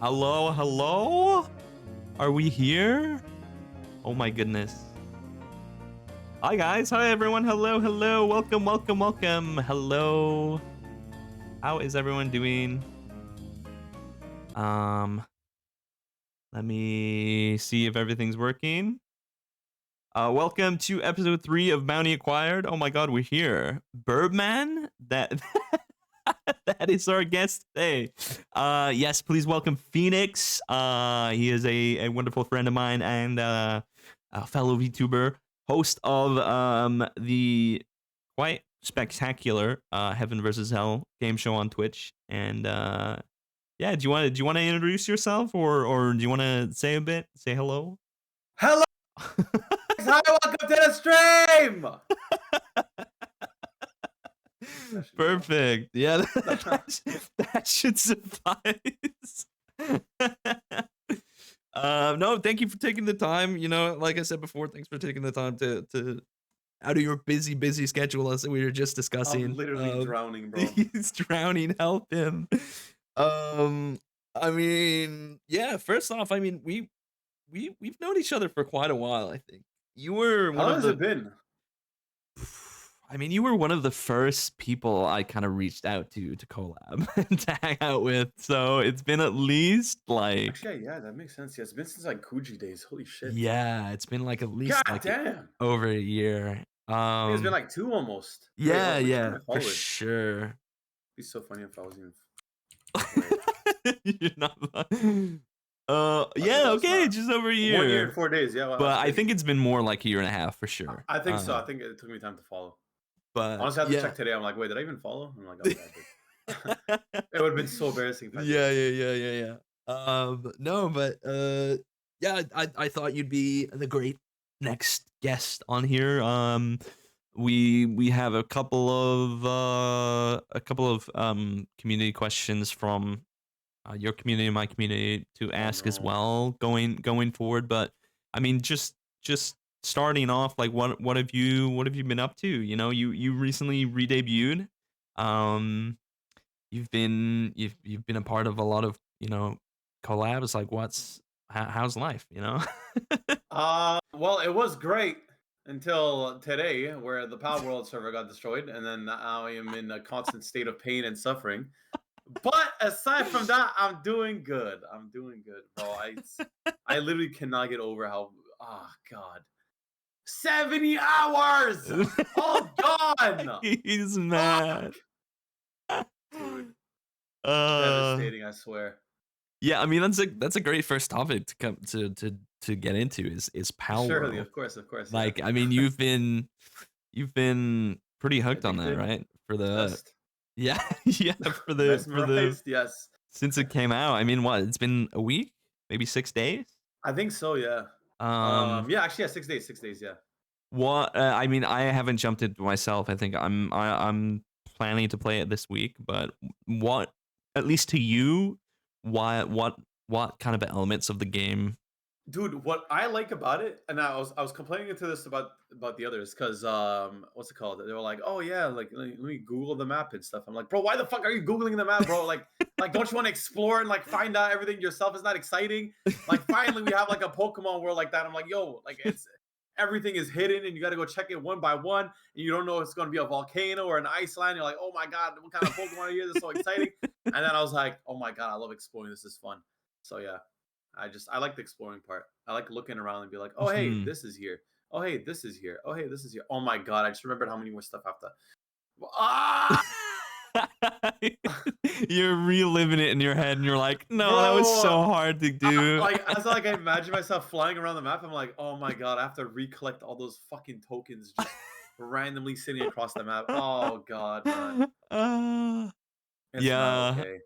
Hello, hello? Are we here? Oh my goodness. Hi guys, hi everyone, hello, hello, welcome, welcome, welcome, hello. How is everyone doing? Let me see if everything's working. Welcome to episode 3 of Bounty Acquired. Oh my god, we're here. Birdman? That is our guest today. Yes, please welcome Phoenixx. He is a wonderful friend of mine and a fellow Vtuber, host of the quite spectacular Heaven vs. Hell game show on Twitch. And yeah, do you want to introduce yourself or do you want to say a bit? Say hello? Hello! Hi, welcome to the stream! Perfect. Yeah, that should suffice. No, thank you for taking the time. You know, like I said before, thanks for taking the time to out of your busy schedule, as we were just discussing. I'm literally drowning, bro. He's drowning. Help him. I mean, yeah. First off, I mean, we've known each other for quite a while. I think you were one How long of has it been? I mean, you were one of the first people I kind of reached out to collab and to hang out with. So it's been at least like. Actually, yeah, that makes sense. Yeah, it's been since like Kuji days. Holy shit. Yeah, it's been like at least God like damn. over a year. I think it's been like 2 almost. Yeah, Wait, yeah, for sure. It'd be so funny if I was even. You're not. Yeah, okay, just over a year. 1 year and 4 days, yeah. Well, but I think it's been more like a year and a half for sure. I think so. I think it took me time to follow. But honestly, I have to check today. I'm like, wait, did I even follow? I'm like, oh, yeah, I did. It would have been so embarrassing. Yeah. No, but yeah, I thought you'd be the great next guest on here. We have a couple of community questions from your community and my community to ask as well going forward. But I mean, just starting off, like what have you been up to? You know, you recently re-debuted. You've been a part of a lot of, you know, collabs. Like how's life, you know? Well, it was great until today, where the Power World server got destroyed, and then now I am in a constant state of pain and suffering. But aside from that, I'm doing good. Bro. I literally cannot get over how, oh god, 70 hours all gone. He's mad. Dude. Devastating, I swear. Yeah, I mean that's a great first topic to come to get into is power. Surely, of course. Like, yeah. I mean, you've been pretty hooked on that, right? For the Best. yeah for the yes. Since it came out, I mean, what? It's been a week, maybe 6 days. I think so. Yeah. Yeah. Actually, yeah. 6 days. 6 days. Yeah. What? I mean, I haven't jumped into myself. I think I'm planning to play it this week. But what, at least to you, what kind of elements of the game? Dude, what I like about it, and I was complaining to this about the others, because what's it called? They were like, oh yeah, like let me Google the map and stuff. I'm like, bro, why the fuck are you Googling the map, bro? Like don't you want to explore and like find out everything yourself? Is not exciting. Like finally we have like a Pokemon world like that. I'm like, yo, like it's everything is hidden and you got to go check it one by one, and you don't know if it's going to be a volcano or an Iceland. You're like, oh my god, what kind of Pokemon are here? This is so exciting. And then I was like, oh my god, I love exploring. This is fun. So yeah. I like the exploring part. I like looking around and be like, oh, hey, this is here. Oh, hey, this is here. Oh, hey, this is here. Oh, my God. I just remembered how many more stuff I have to... You're reliving it in your head, and you're like, no, bro, that was so hard to do. I imagine myself flying around the map. I'm like, oh, my God. I have to recollect all those fucking tokens just randomly sitting across the map. Oh, God, man. It's not okay.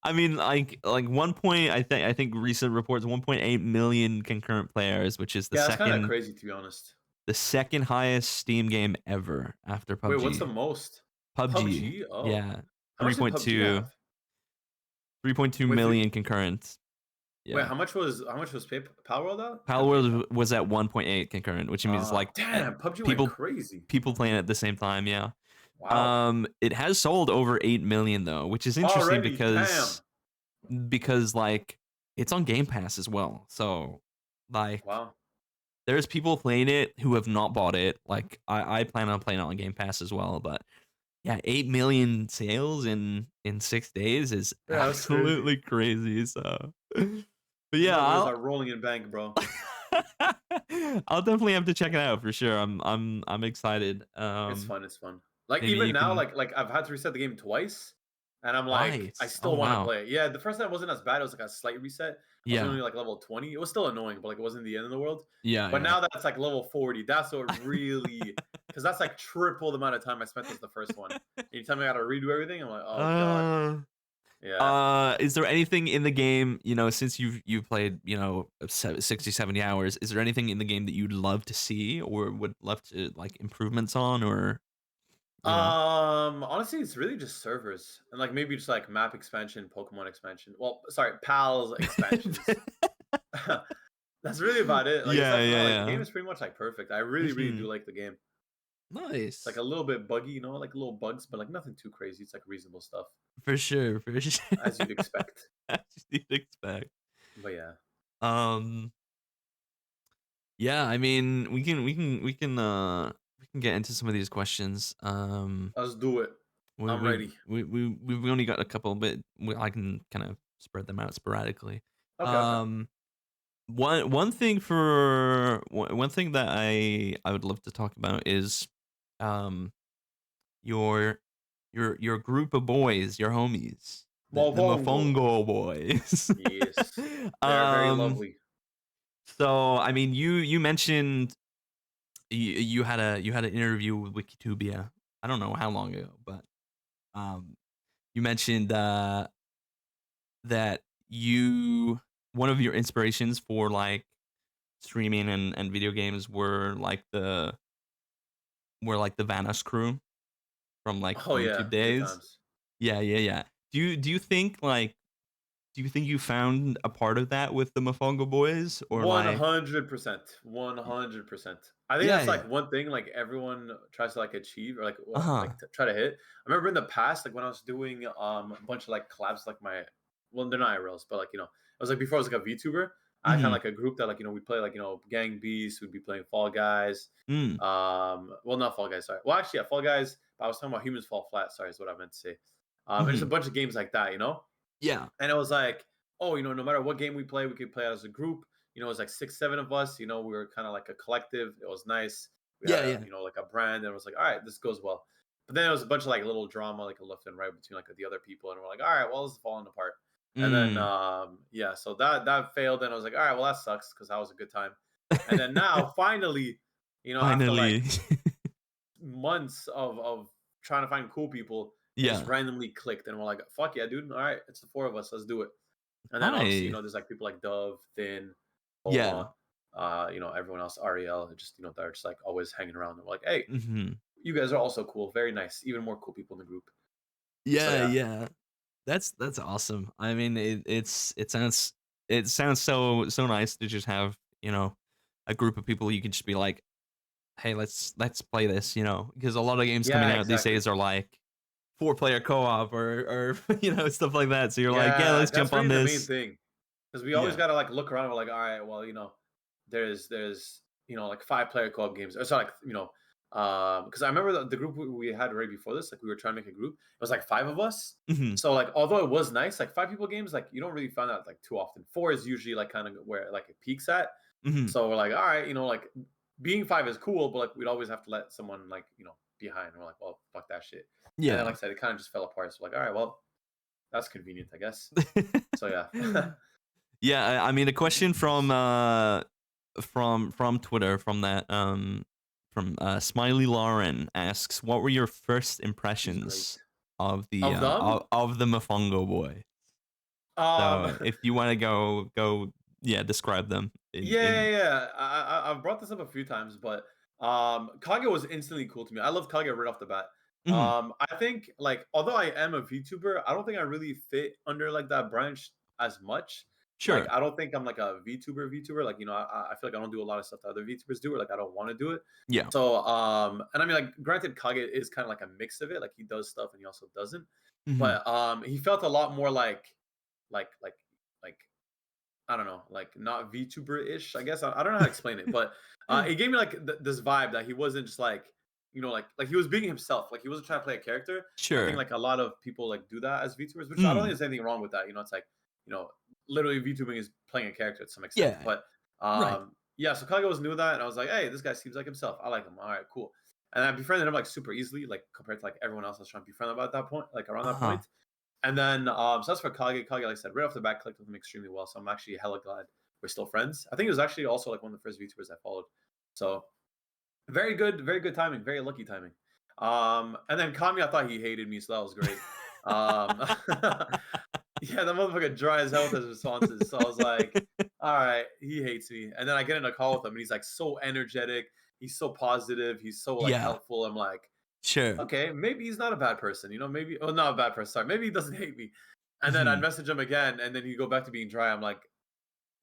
I mean, like 1 point. I think recent reports 1.8 million concurrent players, which is the second. That's kind of crazy, to be honest. The second highest Steam game ever after PUBG. Wait, what's the most? PUBG. Oh. Yeah, 3.2. 3.2 million concurrent. Yeah. Wait, how much was Power World out? Power World was at 1.8 concurrent, which means like damn, PUBG went crazy. People playing at the same time. Yeah. Wow. It has sold over 8 million though, which is interesting because because like it's on Game Pass as well. So like Wow. there's people playing it who have not bought it. Like I plan on playing it on Game Pass as well, but yeah, 8 million sales in 6 days is Yeah, that's crazy. absolutely crazy. So, but yeah, Numbers are rolling in bank, bro. I'll definitely have to check it out for sure. I'm excited. It's fun. It's fun. Like Maybe even you now, can like I've had to reset the game twice, and I'm like, I twice. Oh still want to wow. play it. Yeah, the first time wasn't as bad. It was like a slight reset. I was Yeah. only like level 20. It was still annoying, but like it wasn't the end of the world. Yeah. But Yeah. now that's like level 40. That's what really, because that's like triple the amount of time I spent as the first one. And you tell me I got to redo everything. I'm like, oh god, uh, yeah. is there anything in the game, since you've played, 60, 70 hours, is there anything in the game that you'd love to see or would love to like improvements on or, you know? Honestly, it's really just servers and like maybe just like map expansion, Pokemon expansion. Well, sorry, pals expansions. That's really about it. Like Yeah, aside from that, yeah, like the game yeah. is pretty much like perfect. I really, really do Mhm. like the game. It's like Nice. a little bit buggy, like little bugs, but like nothing too crazy. It's like reasonable stuff For sure, for sure. as you'd expect. As you'd expect. But yeah, Um, yeah, I mean, we can get into some of these questions. let's do it. We I'm we've ready. we we we've only got a couple, but I can kind of spread them out sporadically. Okay, okay. Um, one thing that I would love to talk about is um your your group of boys, your homies, the Mofongo. Mofongo boys. Yes, they're very um, lovely. so I mean, you mentioned you had an interview with Wikitubia. I don't know how long ago, but um, you mentioned that you one of your inspirations for like streaming and video games were like the Vanos crew from like Oh yeah, YouTube good days. times. Yeah, yeah, yeah. Do you think like do you think you found a part of that with the Mofongo boys or One like hundred percent, 100%. I think yeah, that's yeah. like one thing like everyone tries to like achieve or like Uh-huh. try to hit. I remember in the past, like when I was doing a bunch of like collabs, like my well, they're not IRLs, but like it was like before I was like a VTuber. I kind of Mhm. like a group that like we play like Gang Beasts, we'd be playing Fall Guys. Mm. Well, not Fall Guys, sorry. Well, actually, yeah, Fall Guys. But I was talking about Humans Fall Flat. Sorry, is what I meant to say. And just a Mhm. bunch of games like that. Yeah. And it was like, oh, no matter what game we play, we could play as a group. It was like 6, 7 of us. We were kind of like a collective. It was nice. We had Yeah, yeah. like a brand, and it was like, all right, this goes well. But then it was a bunch of like little drama, like a left and right between like the other people, and we're like, all right, well, this is falling apart. And then, Mm. yeah, so that failed, and I was like, all right, well, that sucks because that was a good time. And then now, finally, after like Finally. months of trying to find cool people, it just Yeah. randomly clicked, and we're like, fuck yeah, dude, all right, it's the four of us, let's do it. And then obviously, Nice. there's like people like Dove, Thin, Yeah. Homa, everyone else, Ariel, just that are just like always hanging around. And we're like, hey, Mhm. you guys are also cool, very nice, even more cool people in the group. So Yeah, yeah, yeah. That's awesome. I mean, it sounds so nice to just have, a group of people you can just be like, "Hey, let's play this," because a lot of games coming yeah, out these exactly. days are like four-player co-op or stuff like that. So you're like, "Yeah, Yeah, let's that's jump on really the main this." thing because we always Yeah. gotta like look around. We're like, all right, well, there's like 5-player co-op games. Or so like because I remember the group we had right before this, like we were trying to make a group. It was like 5 of us. Mhm. So like although it was nice, like 5 people games, like you don't really find that like too often. Four is usually like kind of where like it peaks at. Mhm. So we're like, all right, like being 5 is cool, but like we'd always have to let someone like behind. We're like, well, fuck that shit. And then Yeah. like I said, it kind of just fell apart. So like, all right, well, that's convenient, I guess. So yeah. Yeah, I mean, a question from Twitter from Smiley Lauren asks, "What were your first He's great. impressions of the Of them? of the Mofongo boy?" Um, So if you want to go, yeah, describe them yeah, in. yeah, yeah. I've brought this up a few times, but Kage was instantly cool to me. I love Kage right off the bat. Mhm. I think like although I am a VTuber, I don't think I really fit under like that branch as much. Like Sure. I don't think I'm like a VTuber. Like I feel like I don't do a lot of stuff that other VTubers do, or like I don't want to do it. Yeah. So and I mean like granted, Kage is kind of like a mix of it. Like he does stuff and he also doesn't. Mhm. But he felt a lot more like I don't know, like not VTuber-ish, I guess. I don't know how to explain it, but it gave me like this vibe that he wasn't just like, like he was being himself. Like he wasn't trying to play a character. I think Sure. like a lot of people like do that as VTubers, which I don't think Mm. there's anything wrong with that. It's like, literally VTubing is playing a character to some extent. Yeah. But Right. yeah, so Kage was new to that, and I was like, hey, this guy seems like himself. I like him. All right, cool. And I befriended him like super easily, like compared to like everyone else I was trying to befriend about that point, like around that Uh-huh. point. And then so that's for Kage. Kage, like I said, right off the bat, clicked with him extremely well. So I'm actually hella glad we're still friends. I think it was actually also like one of the first VTubers I followed. So very good timing, very lucky timing. And then Kami, I thought he hated me, so that was great. Um, yeah, the motherfucker dry as hell with his responses. So I was like, all right, he hates me. And then I get in a call with him, and he's like so energetic. He's so positive. He's so like Yeah. helpful. I'm like, Sure. okay, maybe he's not a bad person. Maybe, oh, not a bad person. Sorry, maybe he doesn't hate me. And then I'd Mhm. message him again, and then he'd go back to being dry. I'm like,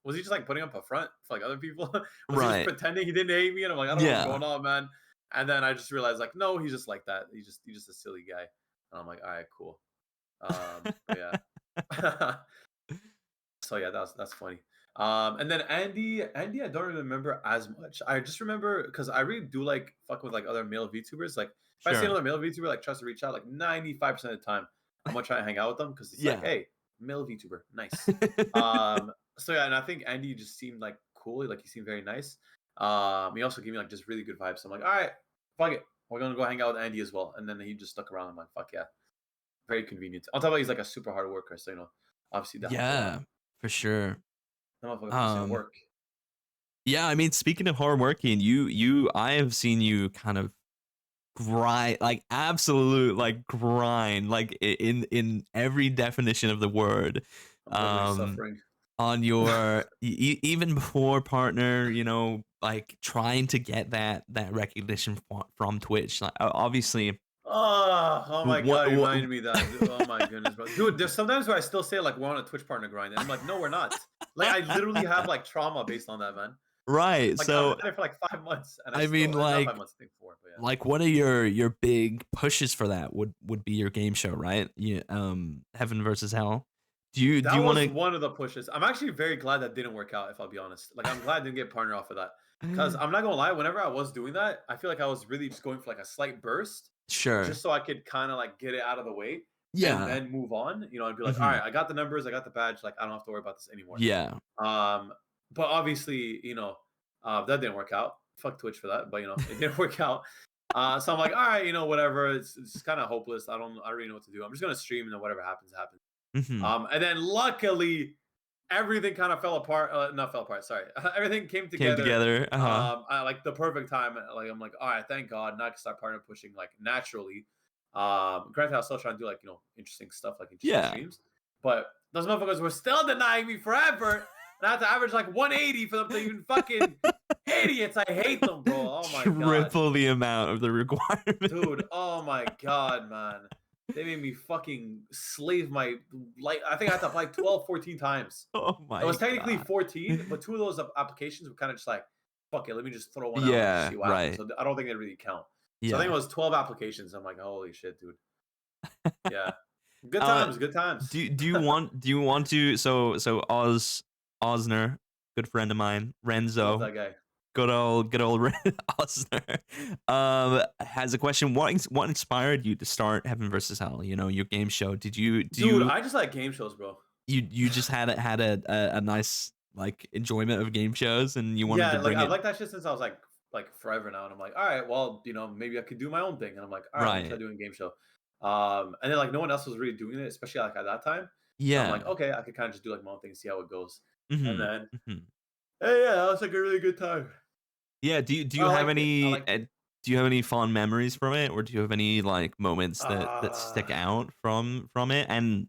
was he just like putting up a front for like other people? Was he just Right. pretending he didn't hate me? And I'm like, I don't know what's Yeah. going on, man. And then I just realized like, no, he's just like that. He's just a silly guy. And I'm like, all right, cool. But yeah. So yeah, that's funny. And then Andy, I don't really remember as much. I just remember because I really do like fuck with like other male VTubers. Like if I see Sure. another male VTuber like tries to reach out, like 95% of the time, I'm gonna try and hang out with them because it's like, Yeah. hey, male VTuber, nice. So yeah, and I think Andy just seemed like cool, like he seemed very nice. He also gave me like just really good vibes. So I'm like, all right, fuck it, we're gonna go hang out with Andy as well. And then he just stuck around. I'm like, fuck yeah, very convenient. On top of that, he's like a super hard worker, so obviously that helped a lot. Yeah, for sure. That motherfucker puts in Um, work. yeah, I mean, speaking of hard working, I have seen you kind of grind, like absolute, like grind, like in every definition of the word. I'm literally Um, suffering. on your even before partner, like trying to get that recognition from Twitch. Like obviously, Oh my what, god, you what reminded me that. Oh my goodness, bro. Dude, there's sometimes where I still say like we're on a Twitch partner grind. And I'm like, no, we're not. Like I literally have like trauma based on that, man. right? Like I've So had it for like 5 months and I I mean, still not 5 months, I think 4, but yeah. like one of your big pushes for that would be your game show, right? You, Heaven versus Hell. Do That you want was to? one of the pushes. I'm actually very glad that didn't work out, if I'll be honest. Like I'm glad I didn't get partner off of that. Because I'm not gonna lie, whenever I was doing that, I feel like I was really just going for like a slight burst, Sure. just so I could kind of like get it out of the way and Yeah. then move on. I'd be like, all Hmm. right, I got the numbers, I got the badge, like I don't have to worry about this anymore. Yeah. Um, but obviously, that didn't work out. Fuck Twitch for that, but it didn't work out. So I'm like, all right, whatever. It's kind of hopeless. I don't really know what to do. I'm just gonna stream and then whatever happens, happens. Hmm. And then luckily everything kind of fell apart. Not fell apart. Sorry, everything came Came together. together. Uh-huh. At like the perfect time. Like I'm like, all right, thank God. Now I can start partner pushing like naturally. Granted, I was still trying to do like interesting stuff, like interesting Yeah. streams, but those motherfuckers were still denying me forever. And I had to average like 180 for them to even fucking idiots. I hate them, bro. Oh my god, Triple the amount of the requirement. dude. Oh my god, man. They made me fucking slave my like. I think I had to apply 12, 14 times. Oh It my was technically god. 14, but 2 of those applications were kind of just like, fuck it, let me just throw one out and just Yeah. see what happens. Right. So I don't think they really count. So I think Yeah. it was 12 applications. I'm like, holy shit, dude. Yeah. Good uh, times, good times. do you want to? So Osner, good friend of mine, Love Renzo, that guy. good old Osner, has a question. What inspired you to start Heaven versus Hell? Your game show. Did you Dude, I just like game shows, bro. you just had a nice like enjoyment of game shows and you wanted Yeah, to like bring I've it liked that shit since I was like forever now. And I'm like, all right, well, maybe I could do my own thing. And I'm like, all right, I'm gonna try right? doing a game show. And then like no one else was really doing it, especially like at that time. So I'm like, Yeah. okay, I could kind of just do like my own thing and see how it goes. And Hmm. then, Hmm. hey, yeah, that was like a really good time. Yeah. Do you I have liked it. I any? liked it. Do you have any fond memories from it, or do you have any like moments that stick Uh, out from it? And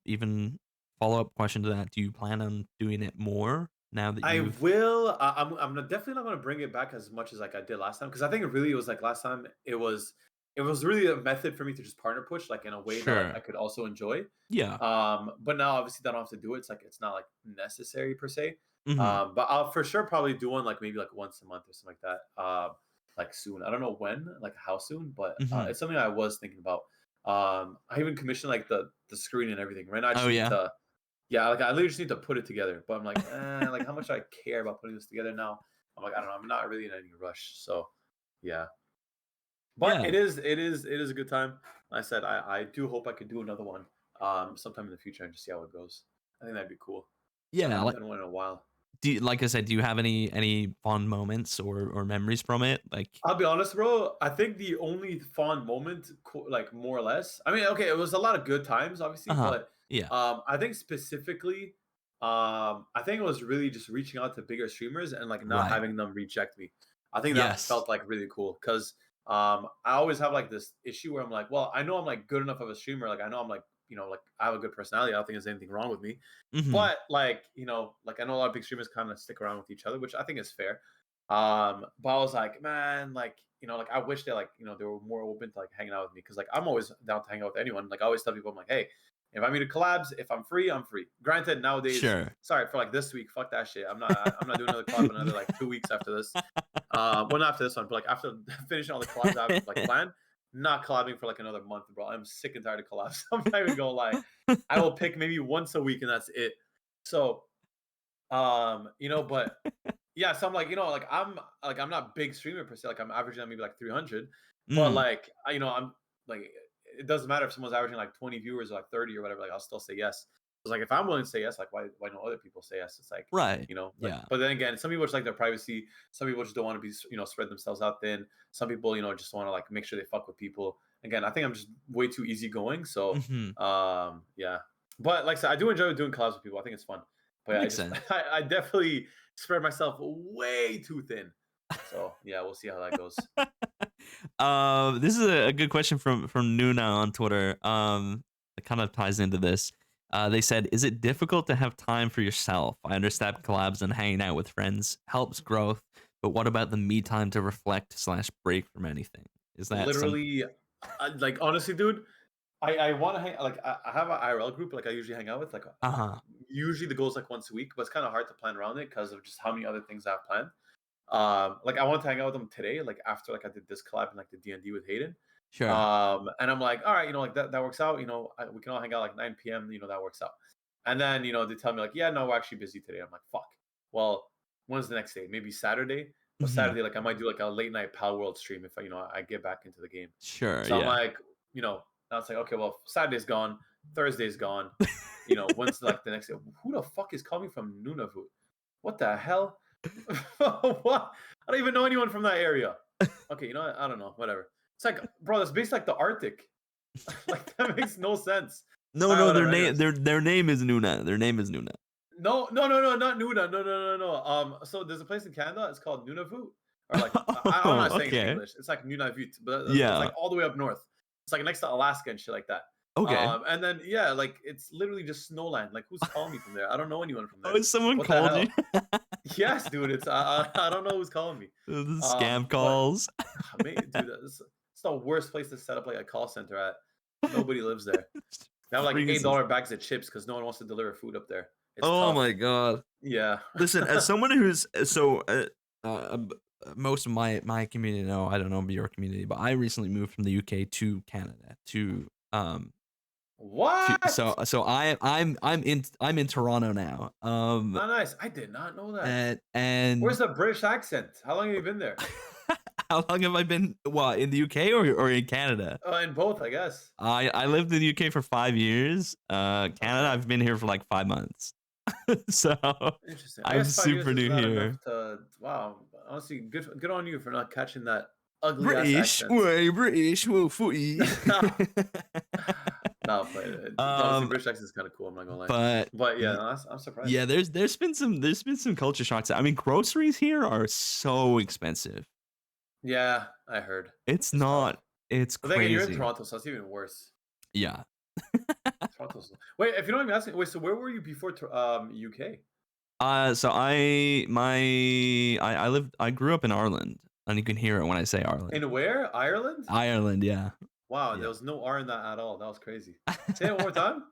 even follow up question to that: do you plan on doing it more now that I you've? will. I'm definitely not going to bring it back as much as like I did last time because I think it really was like last time it was really a method for me to just partner push like in a way that like I Sure. could also enjoy. Yeah. But now obviously that I don't have to do it. It's like it's not like necessary per se. Hmm. But I'll for sure probably do one like maybe like once a month or something like that. Like soon. I don't know when, like how soon, but Hmm. it's something I was thinking about. I even commissioned like the screen and everything. Right now I Oh just need yeah. to Yeah, like I literally just need to put it together. But I'm like, like how much I care about putting this together now. I'm like, I don't know. I'm not really in any rush. So yeah. But Yeah, it is a good time. Like I said, I do hope I could do another one sometime in the future and just see how it goes. I think that'd be cool. I yeah. haven't Like, done one in a while. like I said, do you have any fond moments or memories from it? Like, I'll be honest, bro. I think the only fond moment, like more or less. I mean, okay, it was a lot of good times, obviously, but yeah, I think specifically, I think it was really just reaching out to bigger streamers and like not right. having them reject me. I think that Yes. felt like really cool because I always have like this issue where I'm like, well, I know I'm like good enough of a streamer. Like I know I'm like, like I have a good personality. I don't think there's anything wrong with me. Hmm. But like, like I know a lot of big streamers kind of stick around with each other, which I think is fair. But I was like, man, like, like I wish they like, they were more open to like hanging out with me because like I'm always down to hang out with anyone. Like I always tell people, I'm like, hey, if I meet a collabs, if I'm free, I'm free. Granted, nowadays, Sure. sorry for like this week, fuck that shit. I'm not doing another collab in another like 2 weeks after this. Well, not after this one, but like after finishing all the collabs I have like planned, not collabing for like another month, bro. I'm sick and tired of collabs. I'm not even gonna lie. I will pick maybe once a week and that's it. So, but yeah, so I'm like, I'm not big streamer per se. Like I'm averaging maybe like 300, but Mm, like I'm like it doesn't matter if someone's averaging like 20 viewers or like 30 or whatever. Like I'll still say yes. It's like if I'm willing to say yes, like why don't other people say yes? It's like right. like. Yeah. But then again, some people just like their privacy. Some people just don't want to be spread themselves out thin. Some people just want to like make sure they fuck with people. Again, I think I'm just way too easygoing. So Hmm. yeah. But like I said, I do enjoy doing collabs with people. I think it's fun. But yeah, I Makes just sense. I definitely spread myself way too thin. So yeah, we'll see how that goes. This is a good question from Nuna on Twitter. It kind of ties into this. They said, "Is it difficult to have time for yourself? I understand collabs and hanging out with friends helps growth, but what about the me time to reflect slash break from anything? Is that some?" Literally, like honestly, dude, I want to hang like I have an IRL group like I usually hang out with like Uh huh. usually the goal is like once a week, but it's kind of hard to plan around it because of just how many other things I have planned. Like I want to hang out with them today, like after like I did this collab and like the D&D with Hayden. Sure. And I'm like, all right, like that works out. We can all hang out like 9 p.m. That works out. And then they tell me like, yeah, no, we're actually busy today. I'm like, fuck. Well, when's the next day? Maybe Saturday. But Hmm. Saturday, like I might do like a late night Pal World stream if I get back into the game. Sure. So I'm Yeah. like, now it's like, okay, well, Saturday's gone, Thursday's gone. When's like the next day? Who the fuck is coming from Nunavut? What the hell? What? I don't even know anyone from that area. Okay, I don't know. Whatever. It's like, bro, that's based like the Arctic. Like that makes no sense. No, All right, no, their whatever. name Anyways, their name is Nuna. Their name is Nuna. no, no, no, no, not Nuna. No, no, no, no. So there's a place in Canada. It's called Nunavut, or like I'm Oh, not saying it in okay. English. It's like Nunavut, but it's Yeah. like all the way up north. It's like next to Alaska and shit like that. Okay. And then yeah, like it's literally just snowland. Like who's calling me from there? I don't know anyone from there. Oh, someone What the called you. hell? Yes, dude. It's I don't know who's calling me. The scam But calls. dude, it's the worst place to set up like a call center at. Nobody lives there. They have like Freezes. $8 bags of chips because no one wants to deliver food up there. It's Oh tough. my god. Yeah. Listen, as someone who's uh, most of my community know, I don't know your community, but I recently moved from the UK to Canada What? so I'm in Toronto now. Oh, nice. I did not know that. Where's And the British accent? How long have you been there? how long have I been in the UK or in Canada? In both, I guess. I lived in the UK for 5 years. Canada, Okay. I've been here for like 5 months. So Interesting. I I'm guess 5 years super is new not enough here. to. Wow. Honestly, good on you for not catching that ugly ass British, accent. way British, whoa footy. No, but honestly, um, British accent is kind of cool. I'm not gonna lie. but But yeah, no, I'm surprised. yeah, there's been some culture shocks. I mean, groceries here are so expensive. Yeah, I heard. It's It's tough. not. It's But then again, you're in crazy. Toronto, so it's even worse. Yeah. Toronto's. Wait, if you don't mind me asking, wait, so where were you before UK? So I grew up in Ireland, and you can hear it when I say Ireland. In where? Ireland? Ireland, yeah. Wow, there Yeah. was no R in that at all. That was crazy. Say it one more time.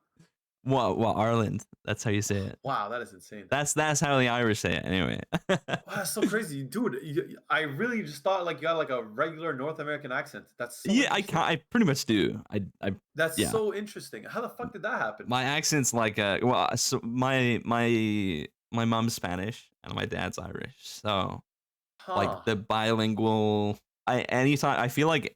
Well, Ireland. That's how you say it. Wow, that is insane. That's how the Irish say it anyway. Wow, that's so crazy, dude. I really just thought like you got like a regular North American accent. That's so Yeah, interesting. I pretty much do. That's Yeah. so interesting. How the fuck did that happen? My accent's like so my mom's Spanish and my dad's Irish. So like Huh. the bilingual anytime I feel like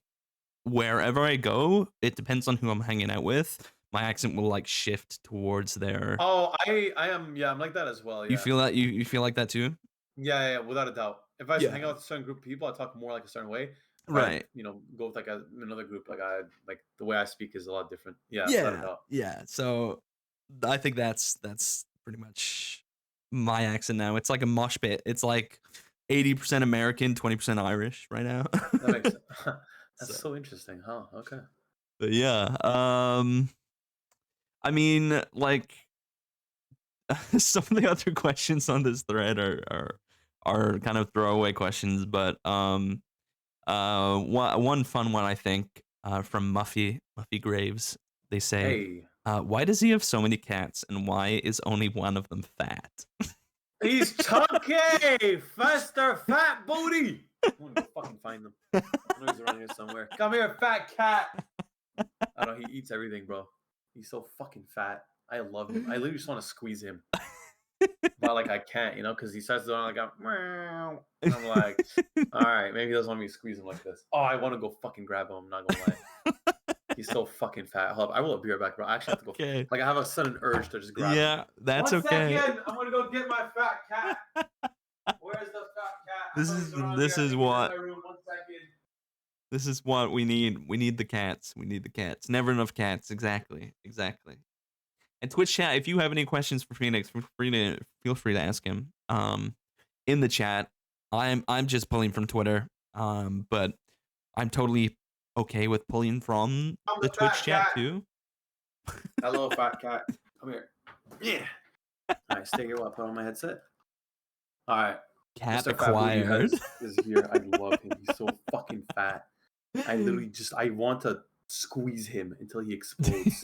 wherever I go, it depends on who I'm hanging out with. My accent will like shift towards their. Oh, I am. Yeah, I'm like that as well. You Yeah. feel that you feel like that too? Yeah, without a doubt. If I hang Yeah. out with a certain group of people, I talk more like a certain way. If I, Right. go with like another group, like the way I speak is a lot different. Yeah, without a Yeah. doubt. Yeah. So I think that's pretty much my accent now. It's like a mosh pit. It's like 80% American, 20% Irish right now. That makes sense. That's So, so interesting, huh? Okay. but yeah. I mean, like some of the other questions on this thread are kind of throwaway questions, but one fun one I think from Muffy Graves. They say, Hey, why does he have so many cats, and why is only one of them fat? he's chunky, faster, fat booty. I'm gonna go fucking find them. I know he's around here somewhere. Come here, fat cat. I don't know. He eats everything, bro. He's so fucking fat. I love him. I literally just want to squeeze him, but like I can't, because he starts doing like a meow. And I'm like, all right, maybe he doesn't want me to squeeze him like this. Oh, I want to go fucking grab him. I'm not gonna lie. He's so fucking fat. Hold up, I will be right back, bro. I actually have to go. Okay. Like I have a sudden urge to just grab him. Yeah, that's 1 okay. second. I'm gonna go get my fat cat. Where's the fat cat? This is what My room. 1 second. this is what we need. We need the cats. We need the cats. Never enough cats. Exactly. Exactly. And Twitch chat, if you have any questions for Phoenixx, feel free to ask him. In the chat. I'm just pulling from Twitter. But I'm totally okay with pulling from the Twitch chat too. Hello, fat cat. Come here. Yeah. All right, stay here while I put on my headset. All right. Cat Mr. acquired. Fat Booty is here. I love him. He's so fucking fat. I literally I want to squeeze him until he explodes.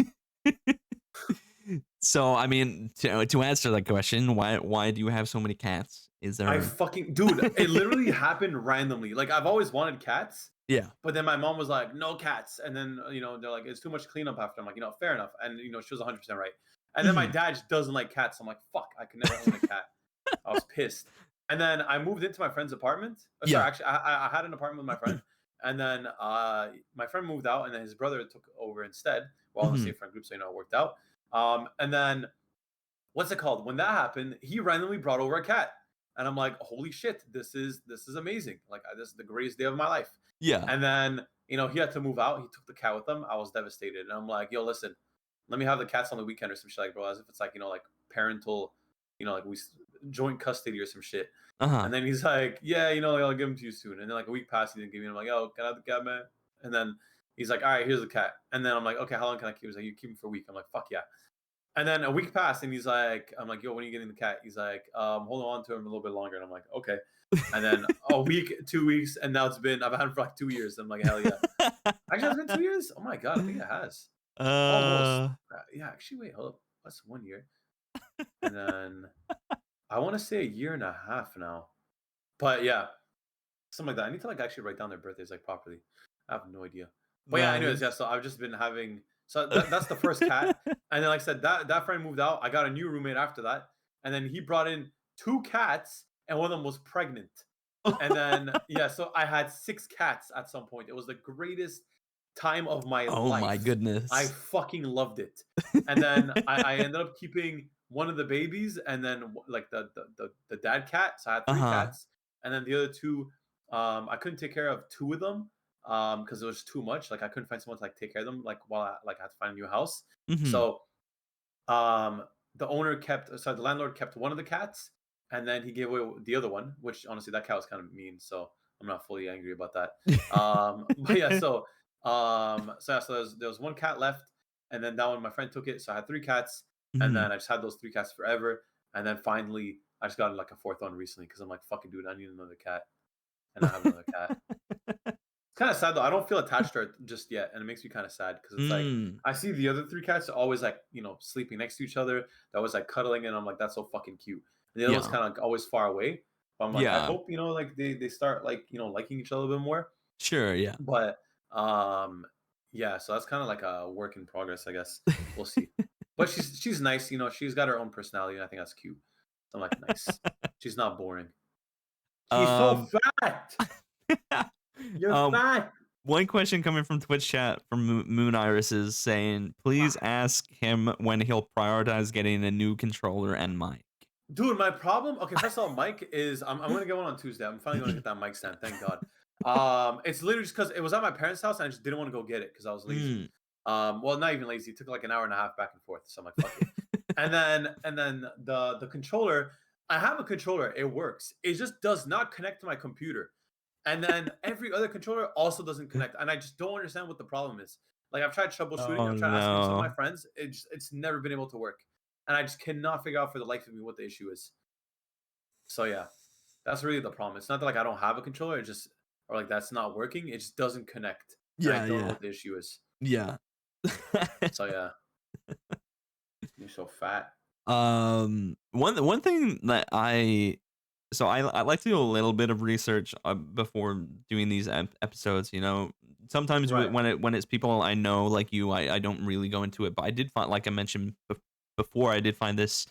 So I mean, to answer that question, why do you have so many cats? Is there? Dude, it literally happened randomly. Like I've always wanted cats. Yeah. But then my mom was like, no cats. And then, they're like, it's too much cleanup after. I'm like, fair enough. And, she was 100% right. And then my dad just doesn't like cats. I'm like, fuck, I could never own a cat. I was pissed. And then I moved into my friend's apartment. Sorry, actually, I had an apartment with my friend. And then my friend moved out, and then his brother took over instead. We're all in the same friend group, so, it worked out. And then, what's it called? When that happened, he randomly brought over a cat. And I'm like, holy shit, this is amazing. Like, this is the greatest day of my life. Yeah. And then, he had to move out. He took the cat with him. I was devastated. And I'm like, yo, listen, let me have the cats on the weekend or some shit, like, bro, as if it's like, like parental, like we joint custody or some shit. And then he's like, yeah, I'll give him to you soon. And then like a week passed, he didn't give me. I'm like, oh, can I have the cat, man? And then he's like, all right, here's the cat. And then I'm like, okay, how long can I keep? He's like, you keep him for a week. I'm like, fuck yeah. And then a week passed, and he's like, I'm like, yo, when are you getting the cat? He's like, hold on to him a little bit longer. And I'm like, okay. And then a week, 2 weeks, and now I've had him for like 2 years. I'm like, hell yeah. Actually, it's been 2 years? Oh my God, I think it has. Almost. Yeah, actually, wait, hold up. That's 1 year. And then I want to say 1.5 years now. But yeah, something like that. I need to like actually write down their birthdays like properly. I have no idea. But yeah, anyways, yeah, so I've just been having. So that's the first cat. And then like I said, that friend moved out. I got a new roommate after that. And then he brought in 2 cats, and one of them was pregnant. And then, yeah, so I had 6 cats at some point. It was the greatest time of my life. Oh my goodness. I fucking loved it. And then I ended up keeping one of the babies, and then like the dad cat. So I had 3 cats. And then the other 2, I couldn't take care of 2 of them. Because it was too much. Like I couldn't find someone to like take care of them. Like while I had to find a new house. So, the landlord kept one of the cats, and then he gave away the other one. Which honestly, that cat was kind of mean. So I'm not fully angry about that. But yeah, so there was 1 cat left, and then that one my friend took it. So I had 3 cats, and then I just had those 3 cats forever. And then finally, I just got like a 4th one recently because I'm like, fucking dude, I need another cat, and I have another cat. kind of sad though. I don't feel attached to her just yet, and it makes me kind of sad because it's like Mm, I see the other three cats always like sleeping next to each other. They're always like cuddling, and I'm like that's so fucking cute. And the other one's yeah, kind of like always far away. But I'm like I yeah, hope like they start like liking each other a bit more. sure, yeah. But yeah, so that's kind of like a work in progress, I guess. We'll see. But she's nice. She's got her own personality, and I think that's cute. So I'm like nice. She's not boring. She's so um, fat. You're um, fat. one question coming from Twitch chat from Moon Iris is saying, please ask him when he'll prioritize getting a new controller and mic. Dude, my problem. Okay, first of all, Mike is. I'm gonna get one on Tuesday. I'm finally gonna get that mic stand. Thank God. It's literally just because it was at my parents' house and I just didn't want to go get it because I was lazy. Mm. Well, not even lazy. It took like an hour and a half back and forth. So I'm like, fuck it. And then the controller. I have a controller. It works. It just does not connect to my computer. And then every other controller also doesn't connect. And I just don't understand what the problem is. Like I've tried troubleshooting. Oh I've tried asking some of my no. friends. It's never been able to work. And I just cannot figure out for the life of me what the issue is. So yeah, that's really the problem. It's not that like I don't have a controller, it just or like that's not working. It just doesn't connect, and I Yeah, don't know yeah, what the issue is. yeah. So yeah, you're so fat. One thing that I like to do a little bit of research before doing these episodes. Sometimes Right, when it's people I know like you, I don't really go into it. But I did find, like I mentioned before, I did find this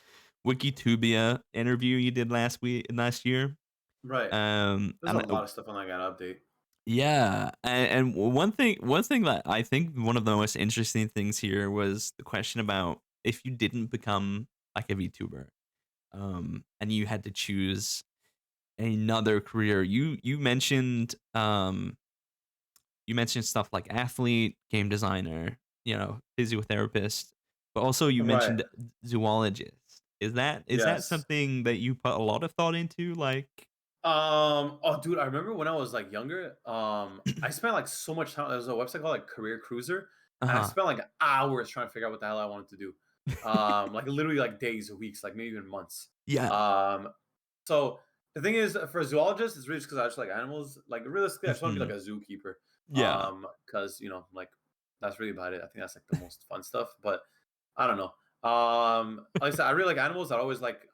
Wikitubia interview you did last year. right. There's a And lot of stuff on that I gotta update. yeah, and one thing that I think one of the most interesting things here was the question about if you didn't become like a VTuber, and you had to choose another career. You mentioned stuff like athlete, game designer, physiotherapist, but also you Right. mentioned zoologist. Is that Yes. something that you put a lot of thought into? Like, Oh, dude, I remember when I was like younger. I spent like so much time. There's a website called like Career Cruiser, and I uh-huh. spent like hours trying to figure out what the hell I wanted to do. Like literally like days, weeks, like maybe even months. Yeah. Um, So the thing is, for a zoologist, it's really just because I just like animals. Like realistically, I just want to be Mhm. like a zookeeper. Yeah. Because like that's really about it. I think that's like the most fun stuff. But I don't know. Like I said, I really like animals. I've always liked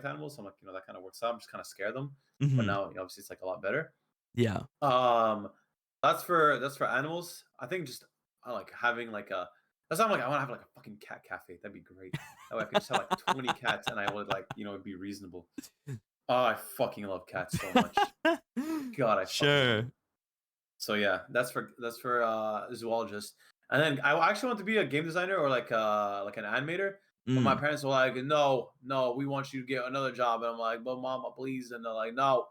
animals. So I'm like, that kind of works out. I'm just kind of scare of them. But Mhm. now, obviously, it's like a lot better. Yeah. Um, that's for animals. I think just I like having like a. That's not like I want to have like a fucking cat cafe. That'd be great. That way I could just have like 20 cats and I would like it'd be reasonable. Oh, I fucking love cats so much. God, I fucking love Sure. them. So yeah, that's for zoologist. And then I actually want to be a game designer or like an animator. But my Mm. parents were like, no, no, we want you to get another job. And I'm like, but mama, please. And they're like, no.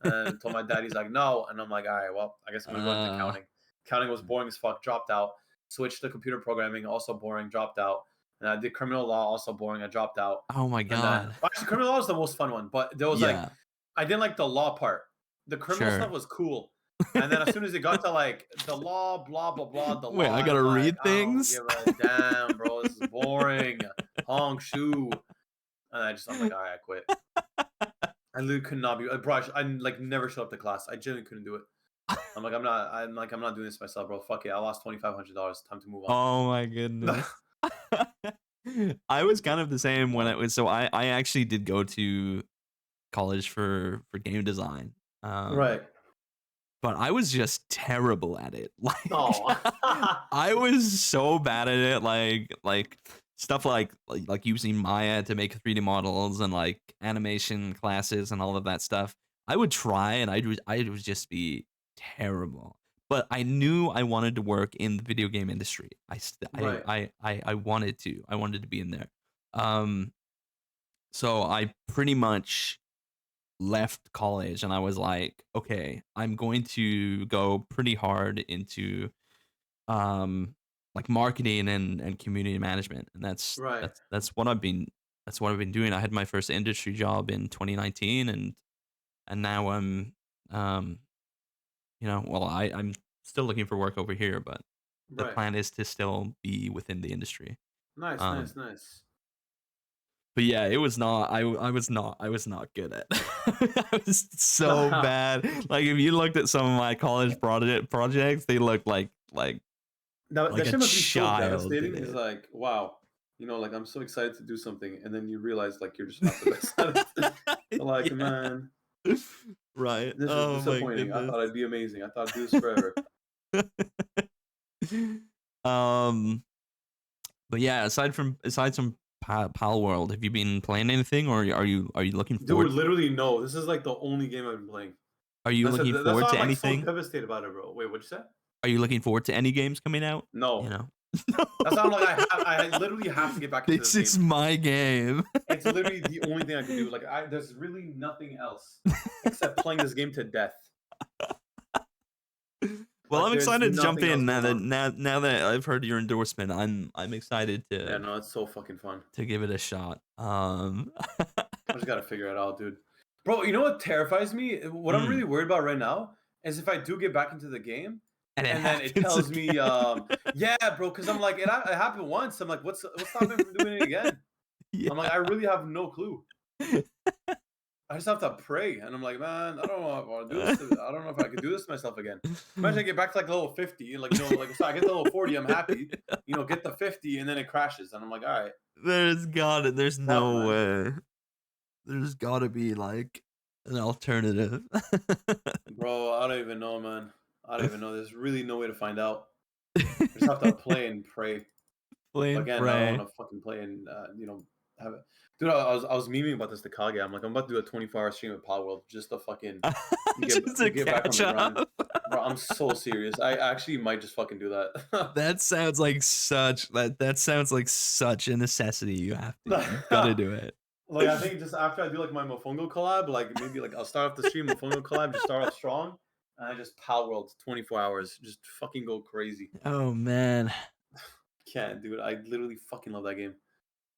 And told my dad, he's like, no. And I'm like, all right, well, I guess I'm gonna go into Uh, accounting. Accounting was boring as fuck, dropped out. Switched to computer programming, also boring, dropped out. And I did criminal law, also boring, I dropped out. oh my And then god. actually criminal law was the most fun one, but there was like Yeah. I didn't like the law part. The criminal stuff Sure. was cool. And then as soon as it got to like the law, blah blah blah, the Wait, law, I I'm gotta like, read I don't things? give a damn, bro. This is boring. Honk shoe. And I'm like, all right, I quit. I literally could not be, bro. I like never showed up to class. I genuinely couldn't do it. I'm not doing this myself, bro. Fuck it. I lost $2,500. Time to move on. Oh my goodness. I was kind of the same when it was so I actually did go to college for game design. Um, Right. but I was just terrible at it. Like Oh. I was so bad at it. Like stuff like using Maya to make 3D models and like animation classes and all of that stuff. I would try and I would just be terrible. But I knew I wanted to work in the video game industry. Right. I wanted to. I wanted to be in there. Um, so I pretty much left college and I was like, okay, I'm going to go pretty hard into um like marketing and community management. And that's Right. that's that's what I've been doing. I had my first industry job in 2019 and now um well I'm still looking for work over here, but the Right. plan is to still be within the industry. Nice, Um nice, nice. But yeah, it was not. I was not. I was not good at. I was so bad. Like if you looked at some of my college projects, they looked Now like that a shit must be so child did devastating. It's it. like, wow, like I'm so excited to do something, and then you realize like you're just not the best at it. Like, Yeah. man, Right. this is Oh my disappointing. I goodness. thought I'd be amazing. I thought I'd do this forever. um. But yeah, aside from Pal World, have you been playing anything, or are you looking Dude, forward? literally no. This is like the only game I've been playing. Are you That's looking that's forward why to I'm like so anything? devastated about it, bro. Wait, what'd you say? Are you looking forward to any games coming out? You No. know. That's why I'm like I literally have to get back into This this is game. my game. It's literally the only thing I can do. Like there's really nothing else except playing this game to death. Well, Like I'm there's excited to jump nothing else in now going that on. I've heard your endorsement. I'm excited Yeah, no, it's so fucking fun. to give it a shot. I just gotta figure it out, dude. Bro, you know what terrifies me? What I'm really Mm, worried about right now is if I do get back into the game, and it and then it happens tells me, again. yeah, bro, because I'm like, it happened once. I'm like, what's stopping me from doing it again? I'm like, Yeah. I really have no clue. I just have to pray, and I'm like, man, I don't know if I want to do this. I don't know if I could do this to myself again. Imagine I get back to like level 50, like like so I get to level 40, I'm happy. Get the 50, and then it crashes, and I'm like, all right, There's fuck, no man. way. There's got to be like an alternative. Bro, I don't even know, man. I don't even know. There's really no way to find out. I just have to play and pray. Play But and again, I don't want pray. to fucking play and have it. Dude, I was memeing about this to Kage. I'm like, I'm about to do a 24-hour stream of Power World just to fucking Just to get back on catch the grind. up. Bro, I'm so serious. I actually might just fucking do that. That sounds like that sounds like such a necessity. You gotta do it. Like I think just after I do like my Mofongo collab, like maybe like I'll start off the stream Mofongo collab, just start off strong, and I just Power World 24 hours, just fucking go crazy. Oh man, Can't, dude. I literally fucking love that game.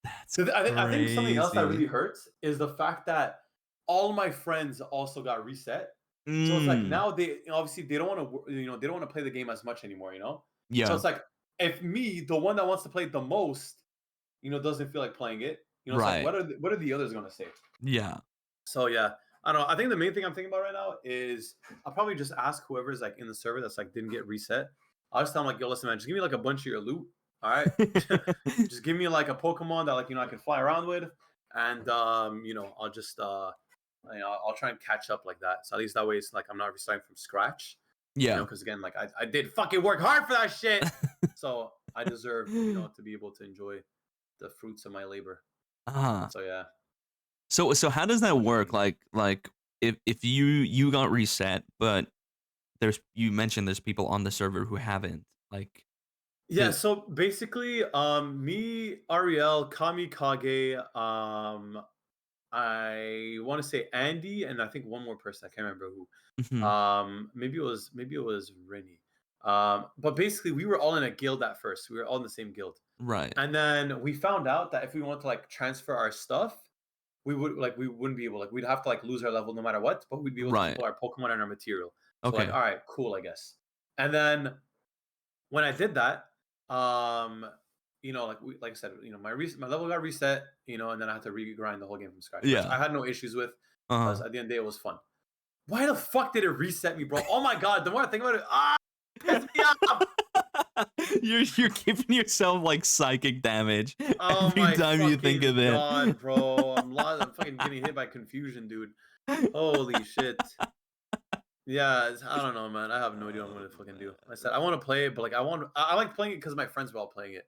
that's I think something else that crazy. really hurts is the fact that all my friends also got reset. So it's like Mm, now they obviously they don't want to they don't want to play the game as much anymore. So yeah, it's like if me, the one that wants to play it the most, doesn't feel like playing it. It's like right. what are the others gonna say? Yeah. So yeah, I don't know. I think the main thing I'm thinking about right now is I'll probably just ask whoever's like in the server that's like didn't get reset. I'll just tell them like, yo, listen, man, just give me like a bunch of your loot. All right. Just give me like a Pokemon that like I can fly around with, and I'll just I'll try and catch up like that. So at least that way it's like I'm not restarting from scratch. Yeah. Because again, like I did fucking work hard for that shit, so I deserve to be able to enjoy the fruits of my labor. uh So yeah, so how does that what do you work? mean? Like if you got reset, but you mentioned there's people on the server who haven't. Like Yeah, the so basically, me, Ariel, Kamikage, I want to say Andy, and I think one more person. I can't remember who. mhm, Maybe it was Rennie. But basically, we were all in a guild at first. We were all in the same guild, right. and then we found out that if we wanted to like transfer our stuff, we wouldn't be able, like we'd have to like lose our level no matter what, but we'd be able to keep Right. all our Pokemon and our material. So like, Okay. all right, cool, I guess. And then when I did that, like I said, my level got reset, and then I had to re-grind the whole game from scratch, which I Yeah. had no issues with because Uh-huh. at the end of the day it was fun. Why the fuck did it reset me, bro? Oh my god, the more I think about it, it pissed me off. You're giving yourself like psychic damage Oh every my time you think of fucking it. god, bro. I'm fucking getting hit by confusion, dude. Holy shit. Yeah, I don't know, man. I have no idea what I'm gonna fucking do. Like I said I want to play it, but like I like playing it because my friends were all playing it.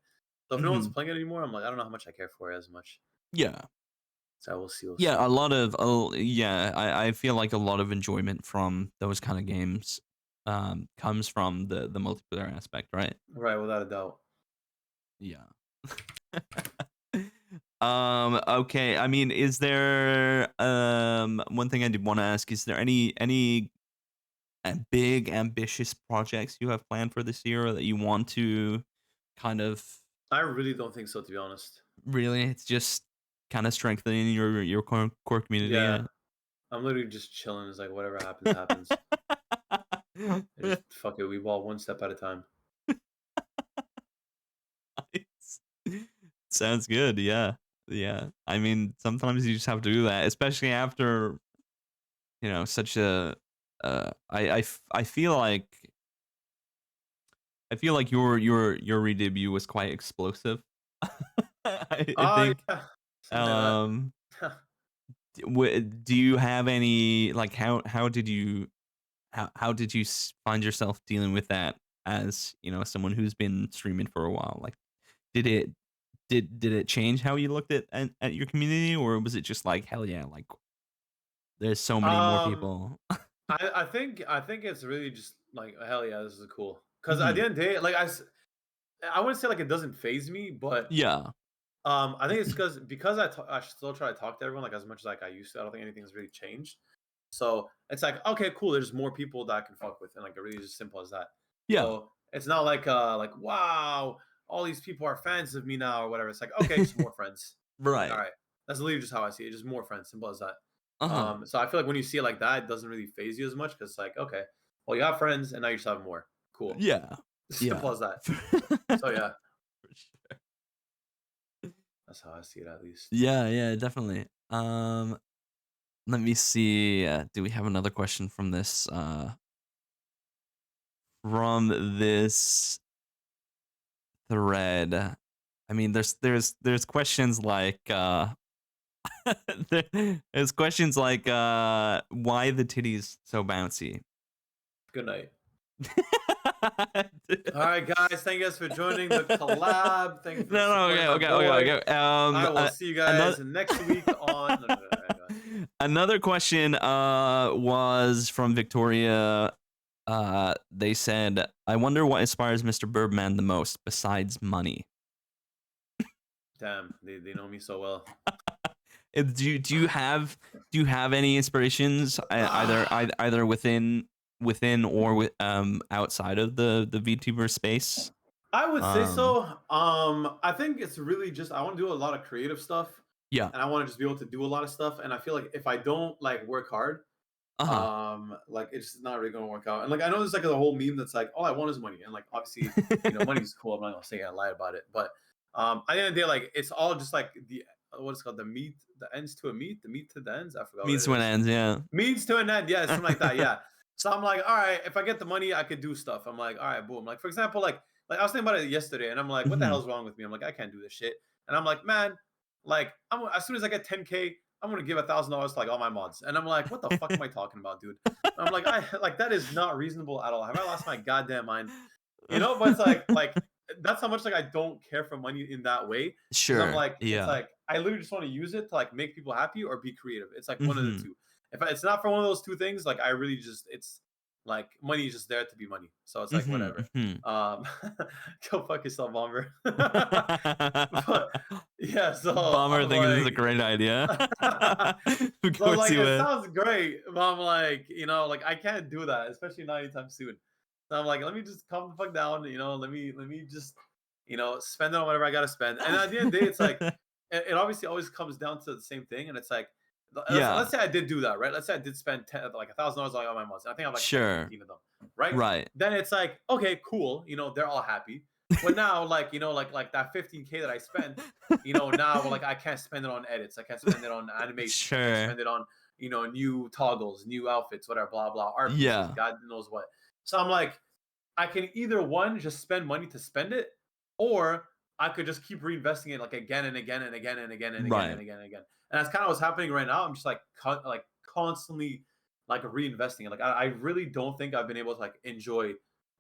So if no one's Mhm. playing it anymore, I'm like, I don't know how much I care for it as much. Yeah. So we'll see. We'll Yeah, see. a lot of yeah, I feel like a lot of enjoyment from those kind of games comes from the multiplayer aspect, right? Right, without a doubt. Yeah. Okay, I mean, is there one thing I did want to ask, is there any big ambitious projects you have planned for this year that you want to kind of I really don't think so, to be honest. really it's just kind of strengthening your core community? Yeah, I'm literally just chilling. It's like whatever happens, happens. I just fuck it. We ball one step at a time. Nice. Sounds good, yeah. Yeah. I mean, sometimes you just have to do that, especially after, such a I feel like your redebut was quite explosive. I Oh think yeah, something like um that. do you have any, like, how did you find yourself dealing with that as, someone who's been streaming for a while? Like, did it did it change how you looked at your community, or was it just like, hell yeah, like, there's so many more um, people? I think it's really just like hell yeah, this is cool. Because at Mhm. the end of the day, like I wouldn't say like it doesn't phase me, but Yeah. I think it's because I still try to talk to everyone like as much as like I used to. I don't think anything's really changed. So it's like okay, cool. There's more people that I can fuck with, and like it really just simple as that. Yeah. So it's not like wow, all these people are fans of me now or whatever. It's like okay, just more friends. Like all Right. right, that's literally just how I see it. Just more friends, simple as that. Uh-huh. So I feel like when you see it like that, it doesn't really phase you as much because it's like okay, well you have friends and now you just have more. Cool, Yeah. simple Yeah. as that. For So yeah, sure. that's how I see it at least. Yeah, yeah, definitely. Let me see. Do we have another question from this thread? I mean, there's questions like there's questions like why the titties so bouncy? Good night. no, All right, guys. Thank you guys for joining the collab. Thank you for no, supporting okay, my okay, okay, boy. okay. I will see you Another guys next week on. No, no, no, no, go ahead. another question was from Victoria. They said, "I wonder what inspires Mr. Birdman the most besides money." Damn, they know me so well. Do you have any inspirations, either within or outside of the VTuber space? I would say Um, so. I think it's really just I want to do a lot of creative stuff, yeah. and I want to just be able to do a lot of stuff. And I feel like if I don't like work hard, Uh-huh. like it's not really gonna work out. And like I know there's like a whole meme that's like all I want is money, and like obviously money's cool. I'm not gonna say I lie about it, but at the end of the day, like it's all just like the what's called the ends to a meet, the meat to the ends. I forgot what Means it when it is. ends, yeah. Means to an end, yeah, something like that, yeah. So I'm like, all right, if I get the money, I could do stuff. I'm like, all right, boom. Like for example, like I was thinking about it yesterday, and I'm like, what the Mhm. hell's wrong with me? I'm like, I can't do this shit, and I'm like, man, like as soon as I get 10K, I'm gonna give $1,000 to like all my mods, and I'm like, what the fuck am I talking about, dude? And I'm like, I like that is not reasonable at all. Have I lost my goddamn mind? But it's like that's how much like I don't care for money in that way because I'm Sure. like it's Yeah. like I literally just want to use it to like make people happy or be creative. It's like one of the Mhm. two. If it's not for one of those two things, like I really just it's like money is just there to be money. So it's like Mhm. whatever. Mhm. Um, go fuck yourself, Bomber. But yeah, so Bomber I'm thinks this is a like, great idea. Of so course like he it would. sounds great, but I'm like, like I can't do that, especially not anytime soon. So I'm like, let me just calm the fuck down, let me just, spend it on whatever I gotta spend. And at the end of the day, it's like it obviously always comes down to the same thing. And it's like let's Yeah. say I did do that, right? Let's say I did spend like $1,000 on my months. I think I have like 10 or Sure. 15 of them, right? Right. Then it's like, okay, cool, they're all happy. But now, like, like that 15K that I spent, now like I can't spend it on edits, I can't spend it on animations, I can't Sure. spend it on new toggles, new outfits, whatever, blah blah, art pieces, Yeah. God knows what. So I'm like, I can either one just spend money to spend it, or I could just keep reinvesting it like again and again and again and again and again and Right. again and again. And that's kind of what's happening right now. I'm just like like constantly like reinvesting it. Like I really don't think I've been able to like enjoy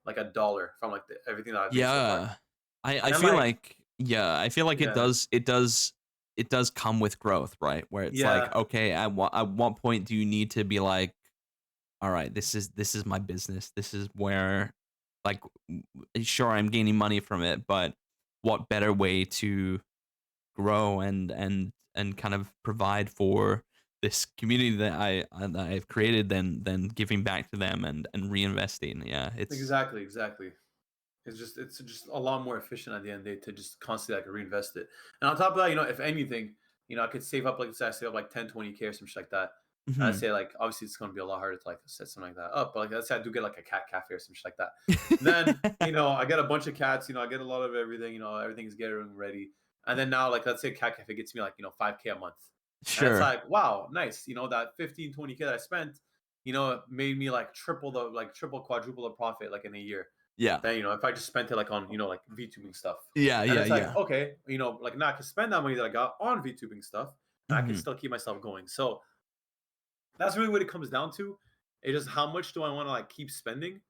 like a dollar from like everything that I've made so far. Yeah. I And feel like, like, yeah, I feel like it yeah, does it does it does come with growth, right? Where it's like, yeah, okay, at what point do you need to be like, all right, this is my business. This is where, like, sure, I'm gaining money from it, but what better way to grow and kind of provide for this community that I've created than giving back to them and reinvesting. Yeah, it's exactly, exactly. It's just a lot more efficient at the end of the day to just constantly like reinvest it. And on top of that, if anything, I could save up like say I save up like 10, 20K or some shit like that. And I'd mhm. say like obviously it's gonna be a lot harder to like set something like that up. But like let's say I do get like a cat cafe or some shit like that. Then, I get a bunch of cats, I get a lot of everything, everything's getting ready. And then now, like, let's say CAC if it gets me like, 5K a month. And it's Sure. like, wow, nice. That 15, 20K that I spent, it made me like triple, quadruple the profit like in a year. Yeah. Then, if I just spent it like on, like VTubing stuff. Yeah. And Yeah. it's like, Yeah. okay, like now I can spend that money that I got on VTubing stuff and I can Hmm. still keep myself going. So that's really what it comes down to. It's just how much do I want to like keep spending?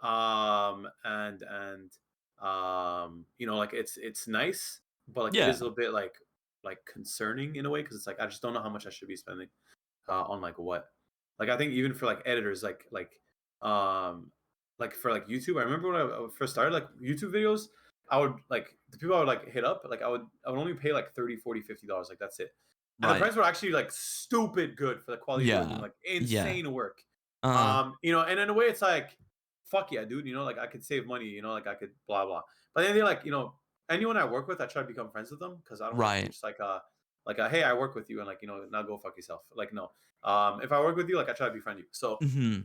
And like it's nice, but like it Yeah. is a little bit like concerning in a way because it's like I just don't know how much I should be spending on like what. Like I think even for like editors, um like for like YouTube, I remember when I first started like YouTube videos, I would like the people I would like hit up, like I would only pay like 30, 40, $50. Like that's it. And the Right. prices were actually like stupid good for the quality they were doing, Yeah. like Yeah. insane work. Uh. And in a way it's like, fuck yeah, dude, like I could save money, like I could blah blah. But then they like, anyone I work with, I try to become friends with them because I don't want to be Right. just like hey, I work with you and like, now go fuck yourself. Like no. If I work with you, like I try to befriend you. So Hmm.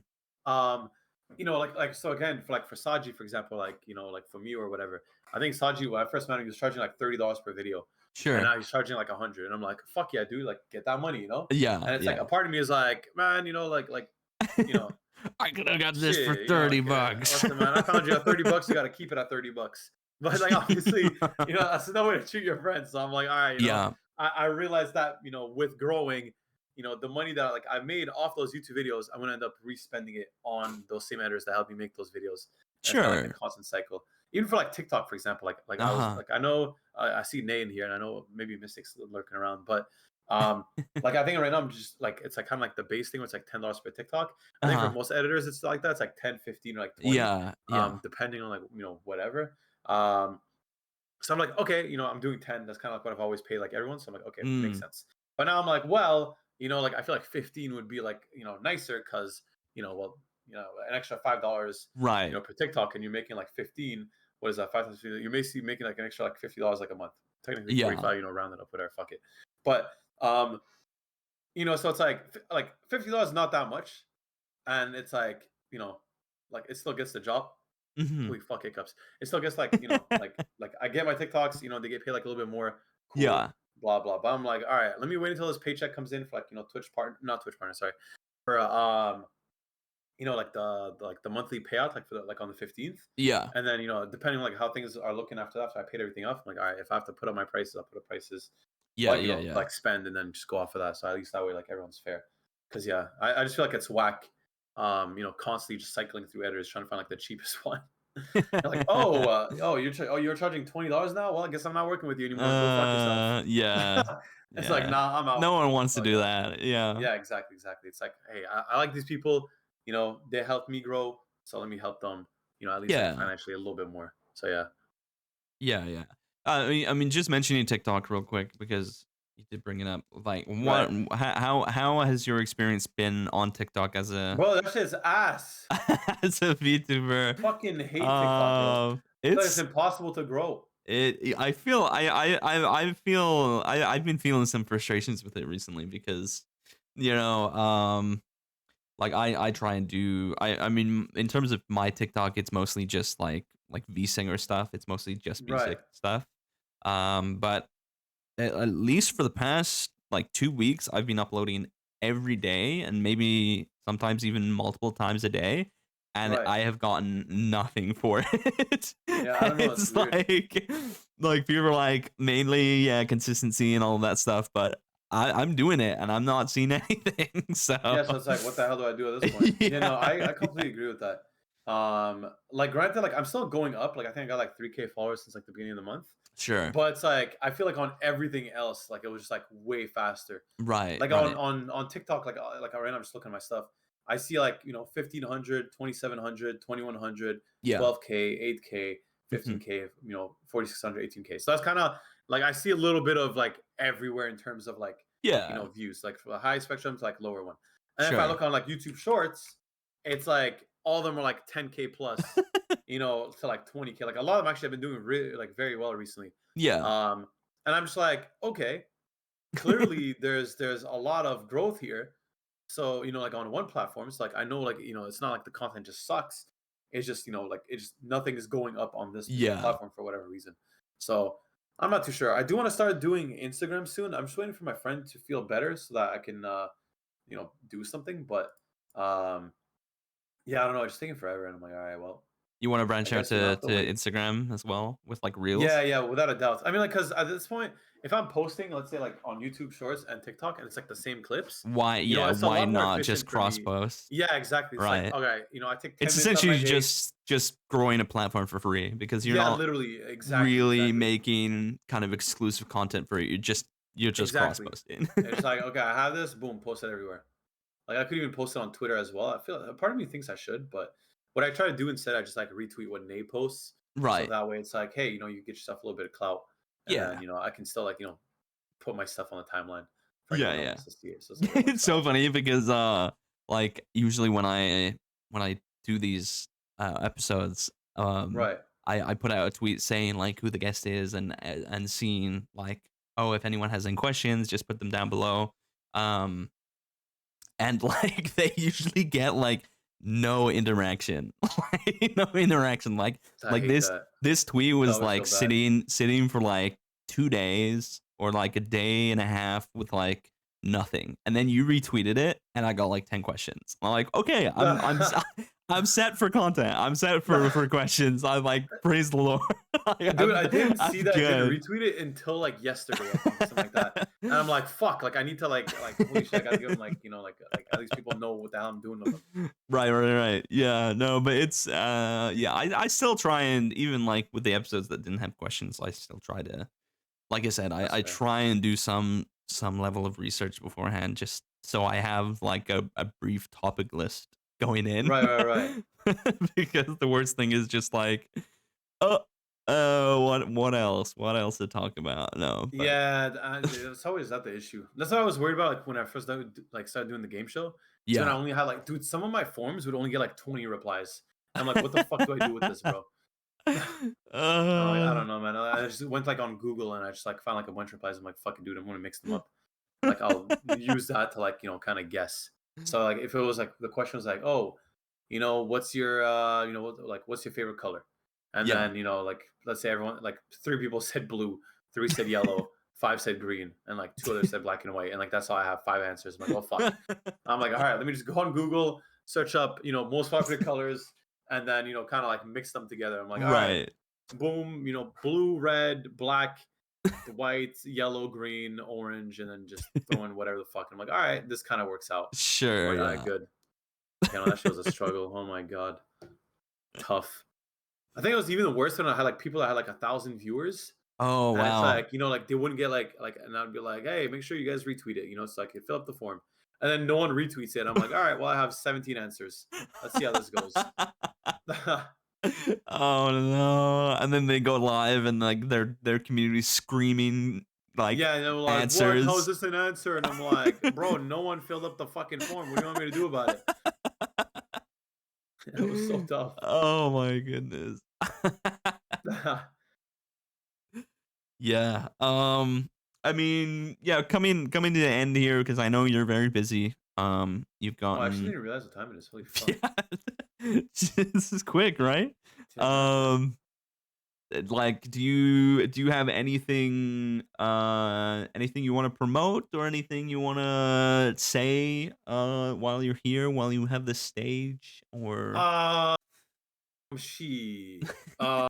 like so again for Saji, for example, like like for me or whatever, I think Saji when I first met him, he was charging like $30 per video, and Sure. now he's charging like 100, and I'm like, fuck yeah, dude, like get that money, Yeah. and it's like Yeah. a part of me is like, man, like you know I could have got this for shit, 30 like bucks. listen, man, I found you at $30, you got to keep it at $30. But like obviously, that's no way to treat your friends. So I'm like, all right, Yeah. I realized that with growing, the money that like I made off those YouTube videos, I'm gonna end up respending it on those same editors that helped me make those videos. And it's kind of like a Sure. constant cycle. Even for like TikTok, for example, like I was Uh-huh. like I know I see Nay in here, and I know maybe Mystics lurking around, but like I think right now I'm just like it's like kind of like the base thing where it's like $10 per TikTok. I think for Uh-huh. most editors it's like that. It's like 10, 15, or like 20, Yeah. Yeah. depending on like whatever. Um, so I'm like, okay, I'm doing 10. That's kind of like what I've always paid like everyone. So I'm like, okay, makes Mm. sense. But now I'm like, well, like I feel like 15 would be like, nicer because, well, an extra $5, Right. per TikTok and you're making like 15. What is that? 5 times 15? You're basically making like an extra like $50 like a month. Technically Yeah. 45, round it up, whatever, fuck it. But so it's like $50 is not that much. And it's like, like it still gets the job. Hmm. Holy fuck hiccups. It still gets like, like I get my TikToks, they get paid like a little bit more. Cool. Yeah. Blah blah. But I'm like, all right, let me wait until this paycheck comes in for like, not Twitch partner, sorry. For like the monthly payout, like for like on the 15th. Yeah. And then, depending on like how things are looking after that, so I paid everything off. I'm like, all right, if I have to put up my prices, I'll put up prices Yeah. like, Yeah. Yeah. like spend and then just go off of that. So at least that way like everyone's fair. Cause yeah, I just feel like it's whack. Constantly just cycling through editors trying to find like the cheapest one. You're like, you're charging $20 now. Well, I guess I'm not working with you anymore. Go fuck yourself. Yeah. It's like, Yeah. nah, I'm out. No one wants to Fuck do out. that. Yeah. Yeah, exactly. It's like, hey, I like these people. They helped me grow, so let me help them. At least like Yeah. financially a little bit more. So yeah. Yeah. Yeah. I mean, just mentioning TikTok real quick because you did bring it up. Like, Right. how has your experience been on TikTok as a Bro, that shit's ass. as a VTuber? Fucking hate TikTok, bro. I feel like it's It's impossible to grow. I feel I've been feeling some frustrations with it recently because you know like I try and do I mean in terms of my TikTok it's mostly just like V singer stuff. It's mostly just Right. music stuff. But at least for the past like 2 weeks I've been uploading every day and maybe sometimes even multiple times a day and Right. I have gotten nothing for it. Yeah, I don't know. It's It's weird. like people are like mainly consistency and all that stuff, but I'm doing it and I'm not seeing anything. So Yeah, so it's like, what the hell do I do at this point? Yeah, no, I yeah, completely agree with that. Like granted, like I'm still going up. Like I think I got like 3K followers since like the beginning of the month. sure, But it's like I feel like on everything else, like it was just like way faster. right, Like on right, on TikTok, like right now I'm just looking at my stuff. I see like 1500, 2700, 2100, yeah, 12K, 8K, mhm, 15K, 4600, 18K. So that's kind of like I see a little bit of like everywhere in terms of like yeah, views, like from the high spectrum to like lower one. And if I sure, look on like YouTube Shorts, it's like all of them are like 10K plus, to like 20K. Like a lot of them actually have been doing really like very well recently. yeah, Um, and I'm just like, okay, clearly there's a lot of growth here. So like on one platform, it's like I know like it's not like the content just sucks. It's just like it's just nothing is going up on this specific yeah, platform for whatever reason. So I'm not too sure. I do want to start doing Instagram soon. I'm just waiting for my friend to feel better so that I can, do something. But um, yeah, I don't know. It's just taking forever, and I'm like, all right, well, You want to I branch out guess I to have to wait. Instagram as well with like Yeah, reels? yeah, without a doubt. I mean, like, because at this point, if I'm posting, let's say, like on YouTube Shorts and TikTok, and it's like the same clips, Why? Yeah, it's a why lot more not just efficient for cross me. post? Yeah, exactly. It's like, Right. okay, I take It's 10 minutes out of my essentially day. just growing a platform for free because you're Yeah, not literally, exactly, really exactly, making kind of exclusive content for it. You're just cross exactly. posting. It's like, okay, I have this, boom, post it everywhere. Like I could even post it on Twitter as well. I feel a part of me thinks I should, but what I try to do instead, I just like retweet what Nate posts. So Right. that way it's like, hey, you get yourself a little bit of clout. And then, Yeah. I can still like, put my stuff on the timeline for Yeah, anyone that yeah. wants to see it. So it's like it It's works so out. funny because like usually when I do these episodes, Right. I put out a tweet saying like who the guest is and seeing like, oh, if anyone has any questions, just put them down below. Um and like they usually get like no interaction. Like, no interaction. Like I like hate this that. this tweet That was always like feel bad. sitting for like 2 days or like a day and a half with like nothing, and then you retweeted it and I got like 10 questions. I'm like, okay, I'm set for content. I'm set for questions. I'm like, praise the Lord. Like, Dude, I didn't see I'm that I didn't good. retweet it until like yesterday, I think, or something like that. And I'm like, fuck, like I need to like holy shit, I gotta give them like, like at least people know what the hell I'm doing with them. Right. Yeah, no, but it's yeah, I still try, and even like with the episodes that didn't have questions, I still try to, like I said, That's I fair. try and do some level of research beforehand just so I have like a brief topic list going in. Right, right, right. Because the worst thing is just like, oh, what else? What else to talk about? No, but Yeah, it's always that the issue. That's what I was worried about, like when I first started doing the game show. So when I yeah. only had like, dude, some of my forms would only get like 20 replies. I'm like, what the fuck do I do with this, bro? I'm like, I uh don't know, man. I just went like on Google and I just like found like a bunch of replies. I'm like, fucking dude, I'm gonna mix them up. Like I'll use that to like, kind of guess. So like if it was like the question was like, oh, what's your what's your favorite color? And yeah. then, like let's say everyone like three people said blue, three said yellow, five said green, and like two others said black and white. And like that's how I have five answers. I'm like, oh fuck. I'm like, all right, let me just go on Google, search up, most popular colors, and then, kind of like mix them together. I'm like, all right, Right. boom, blue, red, black, the white, yellow, green, orange, and then just throw in whatever the fuck. I'm like, all right, this kind of works out. I'm Sure, like, all right, yeah. good. That shit was a struggle. Oh my god, tough. I think it was even the worst when I had like people that had like 1,000 viewers, Oh, and it's wow. like like they wouldn't get like, and I'd be like, hey, make sure you guys retweet it. So I could fill up the form, and then no one retweets it. I'm like, all right, well I have 17 answers. Let's see how this goes. Oh, no, and then they go live and, like, their community screaming, like, Yeah, and they're like, what? How is answers. this an answer? And I'm like, bro, no one filled up the fucking form. What do you want me to do about it? It was so tough. Oh my goodness. Yeah, I mean, yeah, coming to the end here because I know you're very busy. You've Oh, I actually gotten didn't realize the time it is. Holy fuck. yeah, this is quick, right? 10 minutes, man. Um like do you have anything you want to promote or anything you want to say while you're here, while you have the stage, or Um, she. Um,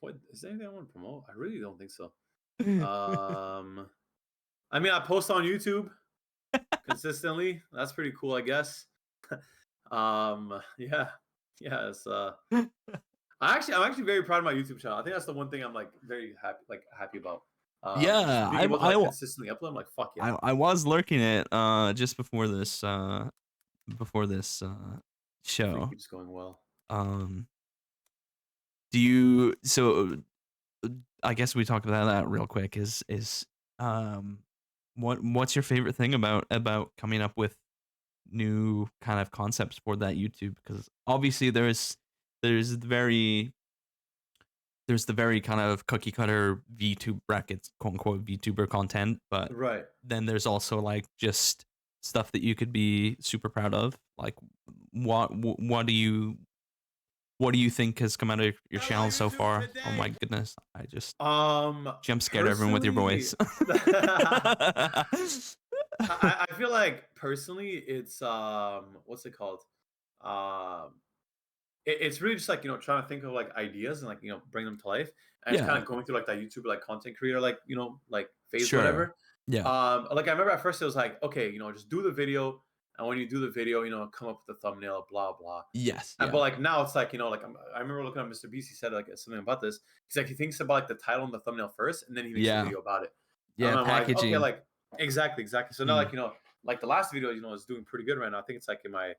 what is there anything I want to promote? I really don't think so. Um, I mean, I post on YouTube consistently. That's pretty cool, I guess. Yeah, yeah. I'm actually very proud of my YouTube channel. I think that's the one thing I'm like very happy about. Just yeah, being able to like consistently upload. I'm like, fuck yeah. I was lurking it just before this Hopefully, it show. keeps going well. um do you so I guess we talk about that real quick. Is what's your favorite thing about coming up with new kind of concepts for that YouTube? Because obviously there's the very kind of cookie cutter VTube brackets, quote unquote VTuber content, but Right. then there's also like just stuff that you could be super proud of. Like what do you What do you think has come out of your Hello, channel so YouTube far? Oh my today. goodness, I just jump scared everyone with your Personally, voice. I feel like personally it's what's it called? Um it's really just like, trying to think of like ideas and like, bring them to life. And it's kind Yeah, of going through like that YouTube like content creator like, like phase, sure. whatever. Yeah. Like I remember at first it was like, okay, just do the video. And when you do the video, come up with the thumbnail, blah, blah. Yes. But Yeah. like now it's like, like I remember looking at Mr. Beast, he said like something about this. He's like, he thinks about like the title and the thumbnail first, and then he makes a Yeah. video about it. And Yeah. I'm like, okay, Packaging. like exactly. So now Mm. like, like the last video, is doing pretty good right now. I think it's like in my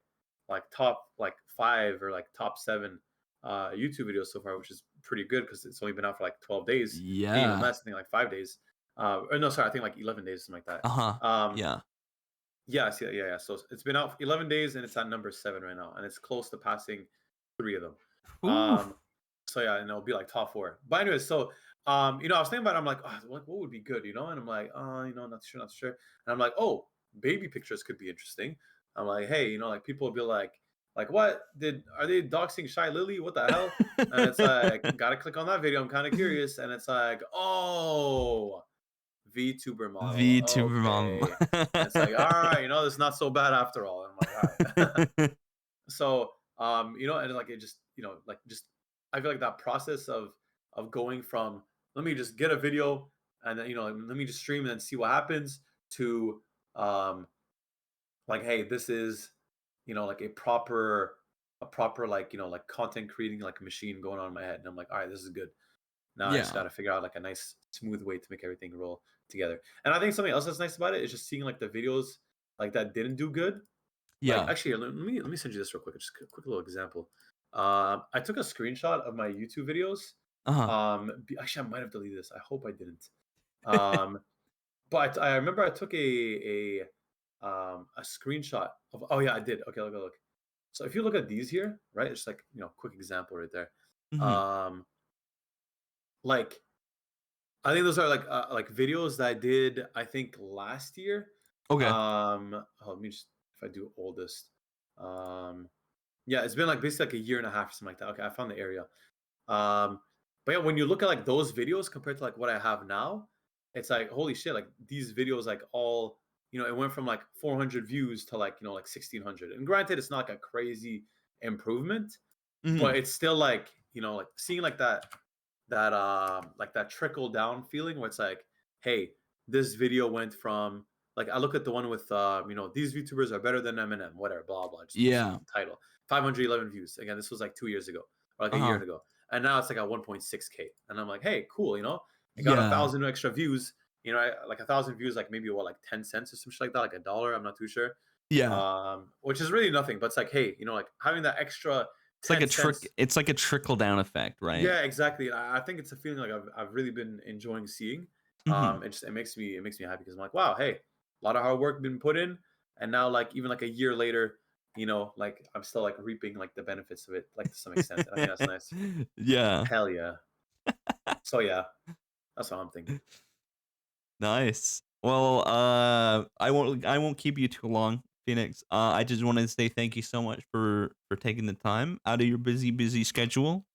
like top like 5 or like top 7 YouTube videos so far, which is pretty good because it's only been out for like 12 days, maybe even Yeah. less, I think like 5 days. Or no, sorry, I think like 11 days, something like Uh huh. that. Yeah. Yeah, I see that. Yeah. So it's been out for 11 days and it's at number 7 right now, and it's close to passing 3 of them. Ooh. So yeah, and it'll be like top 4. But anyways, so I was thinking about it, I'm like, oh, like what would be good, And I'm like, oh, not sure. And I'm like, oh, baby pictures could be interesting. I'm like, hey, like people will be like what are they doxing Shy Lily? What the hell? And it's like, gotta click on that video. I'm kind of curious, and it's like, oh. VTuber model. VTuber mom. Okay. And it's like, all right, it's not so bad after all. And I'm like, all right. So, and like it just, like just I feel like that process of going from let me just get a video and then, let me just stream and then see what happens to like, hey, this is, like a proper like, like content creating like machine going on in my head. And I'm like, all right, this is good. Now I just Yeah. got to figure out like a nice smooth way to make everything roll together. And I think something else that's nice about it is just seeing like the videos like that didn't do good. Like Yeah. actually, let me send you this real quick. Just a quick little example. I took a screenshot of my YouTube videos. Uh huh. Actually, I might have deleted this. I hope I didn't. Um, but I remember I took a screenshot of. Oh yeah, I did. Okay, look. So if you look at these here, right? It's like quick example right there. Hmm. Um, like I think those are like videos that I did I think last year. Okay. Let me just if I do oldest. Um yeah, it's been like basically like a year and a half or something like that. Okay, I found the area. Um but yeah, when you look at like those videos compared to like what I have now, it's like holy shit, like these videos like all, it went from like 400 views to like, like 1600. And granted it's not like a crazy improvement, but Hmm. it's still like, like seeing like that trickle down feeling where it's like, hey, this video went from like I look at the one with these VTubers are better than Eminem, whatever, blah blah, just use Yeah. the title. 511 views. Again, this was like 2 years ago or like Uh a year huh. ago, and now it's like at 1.6K, and I'm like, hey, cool, I got a Yeah. thousand extra views. Like 1,000 views, like maybe what, like 10 cents or some shit like that, like $1. I'm not too sure. Yeah. Which is really nothing, but it's like, hey, like having that extra It's like a 10 trick. cents. It's like a trickle down effect, right? Yeah, exactly. I think it's a feeling like I've really been enjoying seeing. Hmm. It makes me happy because I'm like, wow, hey, a lot of hard work been put in, and now like even like a year later, like I'm still like reaping like the benefits of it, like to some extent. And I think that's nice. Yeah. Hell yeah. So yeah, that's what I'm thinking. Nice. Well, I won't keep you too long, Phoenixx. I just wanted to say thank you so much for taking the time out of your busy schedule.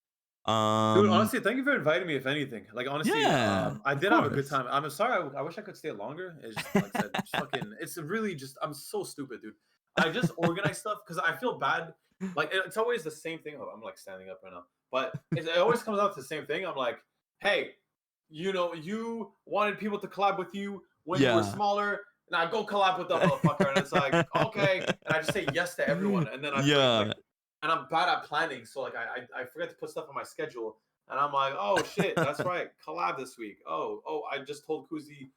Dude, Um, honestly, thank you for inviting me. If anything, like honestly, yeah, I of did have a good course. time. I'm sorry. I wish I could stay longer. It's just like I said, just fucking. It's really just. I'm so stupid, dude. I just organize stuff because I feel bad. Like it's always the same thing. Oh, I'm like standing up right now, but it always comes out to the same thing. I'm like, hey, you wanted people to collab with you when you were Yeah. smaller. Now go collab with that motherfucker, and it's like, okay, and I just say yes to everyone, and then I forget Yeah. like and I'm bad at planning, so like I forget to put stuff on my schedule, and I'm like, oh shit, that's right, collab this week. Oh, I just told Kuzi,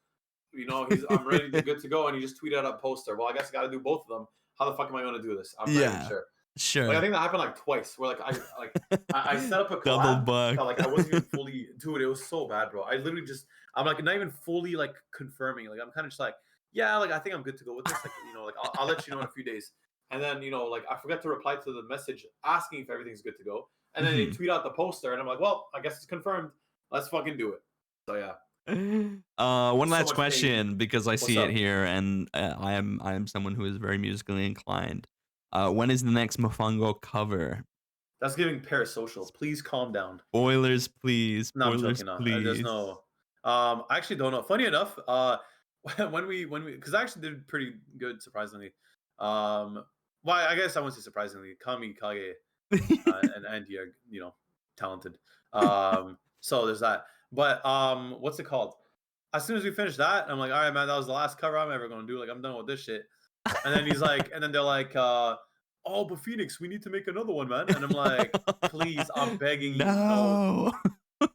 I'm ready to good to go, and he just tweeted out a poster. Well, I guess I got to do both of them. How the fuck am I going to do this? I'm not even Yeah. sure. Like I Sure. think that happened like twice, where like I set up a Double collab bug. that like I wasn't even fully, dude. It was so bad, bro. I literally just I'm like not even fully like confirming. Like I'm kind of just like, yeah, like I think I'm good to go with this. Like like I'll let you know in a few days. And then like I forget to reply to the message asking if everything's good to go. And then they Mhm. tweet out the poster, and I'm like, well, I guess it's confirmed. Let's fucking do it. So yeah, One so last much pain. question because I What's see it up? here, and I am someone who is very musically inclined. When is the next Mofongo cover? That's giving parasocial. Please calm down. Spoilers, please. No, I'm Spoilers, joking. No, there's please. no. I actually don't know. Funny enough, when we because I actually did pretty good surprisingly. Well, I guess I wouldn't say surprisingly. Kami, Kage, and Andy are talented. So there's that. But what's it called? As soon as we finished that, I'm like, all right, man, that was the last cover I'm ever gonna do. Like, I'm done with this shit. And then he's like, and then they're like, oh, but Phoenixx, we need to make another one, man. And I'm like, please, I'm begging you, no.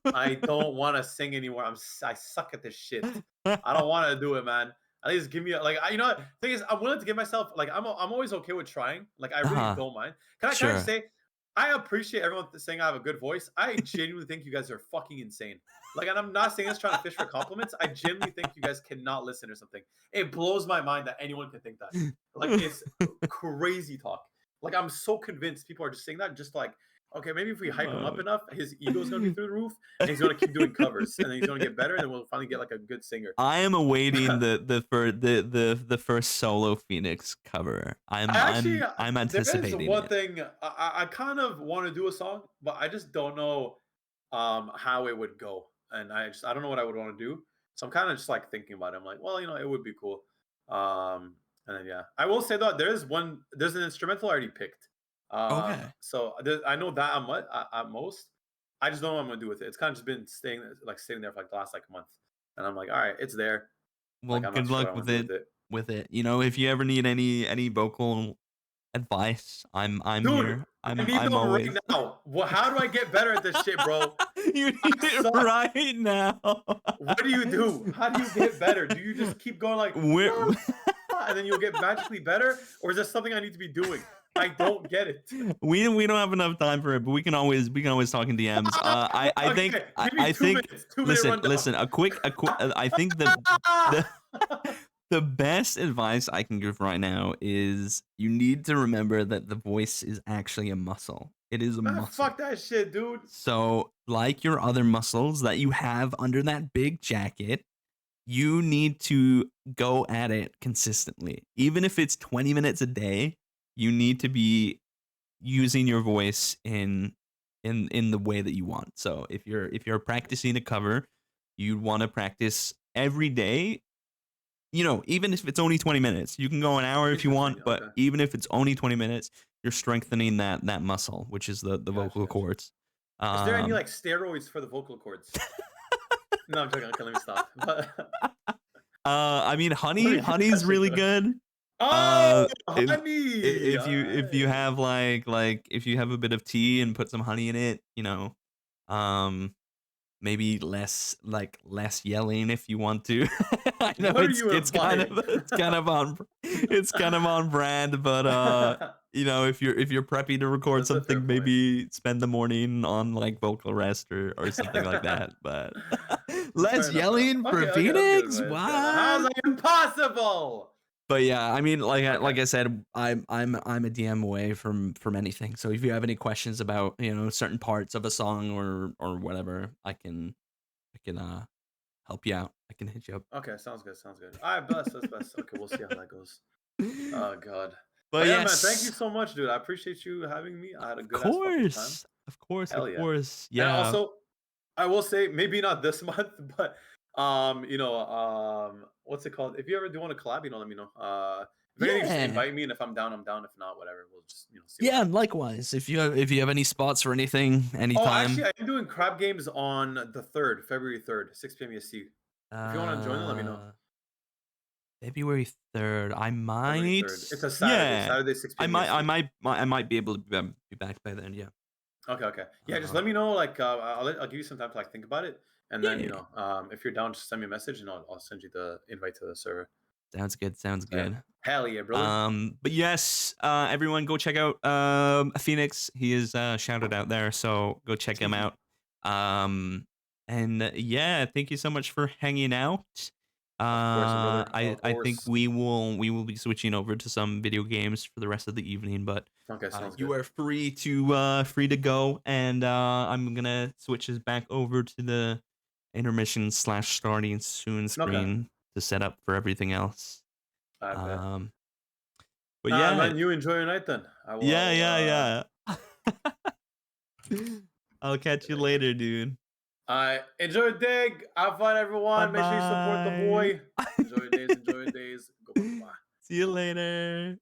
I don't want to sing anymore. I suck at this shit. I don't want to do it, man. At least give me you know what? Thing is, I'm willing to give myself like I'm always okay with trying. Like I really don't mind. Can I Sure. say I appreciate everyone saying I have a good voice. I genuinely think you guys are fucking insane. Like, and I'm not saying this trying to fish for compliments. I genuinely think you guys cannot listen or something. It blows my mind that anyone can think that. Like, it's crazy talk. Like, I'm so convinced people are just saying that just like, okay, maybe if we hype him up enough, his ego's gonna be through the roof, and he's gonna keep doing covers, and then he's gonna get better, and then we'll finally get like a good singer. I am awaiting the first solo Phoenixx cover. I'm anticipating. There is one thing I kind of want to do a song, but I just don't know how it would go, and I don't know what I would want to do. So I'm kind of just like thinking about it. I'm like, well, it would be cool. And then yeah, I will say though, there's an instrumental already picked. Okay. So I know that at most. I just don't know what I'm gonna do with it. It's kind of just been sitting there for like the last like month, and I'm like, all right, it's there. Well, like, good luck with it. If you ever need any vocal advice, I'm Dude, here. I need I'm them always right now. Well, how do I get better at this shit, bro? You need it right now. What do you do? How do you get better? Do you just keep going like and then you'll get magically better, or is this something I need to be doing? I don't get it. We don't have enough time for it, but we can always talk in DMs. I think listen. A quick. I think the best advice I can give right now is you need to remember that the voice is actually a muscle. It is a muscle. Fuck that shit, dude. So, like your other muscles that you have under that big jacket, you need to go at it consistently. Even if it's 20 minutes a day, you need to be using your voice in the way that you want. So, if you're practicing a cover, you want to practice every day. Even if it's only 20 minutes, you can go an hour if you want, but even if it's only 20 minutes, you're strengthening that muscle, which is the vocal cords. Is there any like steroids for the vocal cords? No, I'm joking. Okay, let me stop. I mean, honey's really good. Oh, honey! If you have if you have a bit of tea and put some honey in it, maybe less yelling if you want to. I know it's kind of on brand, but if you're preppy to record something, maybe spend the morning on like vocal rest or something like that. But less yelling for Phoenixx. Wow, how's that impossible? But yeah, I mean, like I said, I'm a DM away from anything. So if you have any questions about certain parts of a song or whatever, I can help you out. I can hit you up. Okay, sounds good. All right, bless. Okay, we'll see how that goes. Oh God. But yeah, yes. man, thank you so much, dude. I appreciate you having me. I had a good time. Of course. Yeah. And also, I will say maybe not this month, but what's it called? If you ever do want to collab, let me know. If anything, just invite me, and if I'm down, I'm down. If not, whatever. We'll just see. Yeah, likewise. If you have any spots or anything, anytime. Oh, actually, I'm doing crab games on the 3rd, February 3rd, 6 p.m. EST. If you want to join them, let me know. February 3rd. I might. It's a Saturday. Yeah. Saturday 6 p.m. I might be able to be back by then. Yeah. Okay. Yeah, just let me know. Like, I'll give you some time to like think about it, and then if you're down, just send me a message, and I'll send you the invite to the server. Sounds good. Hell yeah, brother. But yes, everyone go check out Phoenixx. He is shouted out there, so go check him out. And yeah, thank you so much for hanging out. I think we will be switching over to some video games for the rest of the evening, but you are free to go, and I'm gonna switch us back over to the intermission / starting soon screen to set up for everything else. But yeah, man, you enjoy your night then. Yeah. I'll catch you later, dude. Enjoy your day. Have fun, Bye everyone. Make sure you support the bye. boy. Enjoy your days. Enjoy your days. Goodbye. Goodbye. See you later.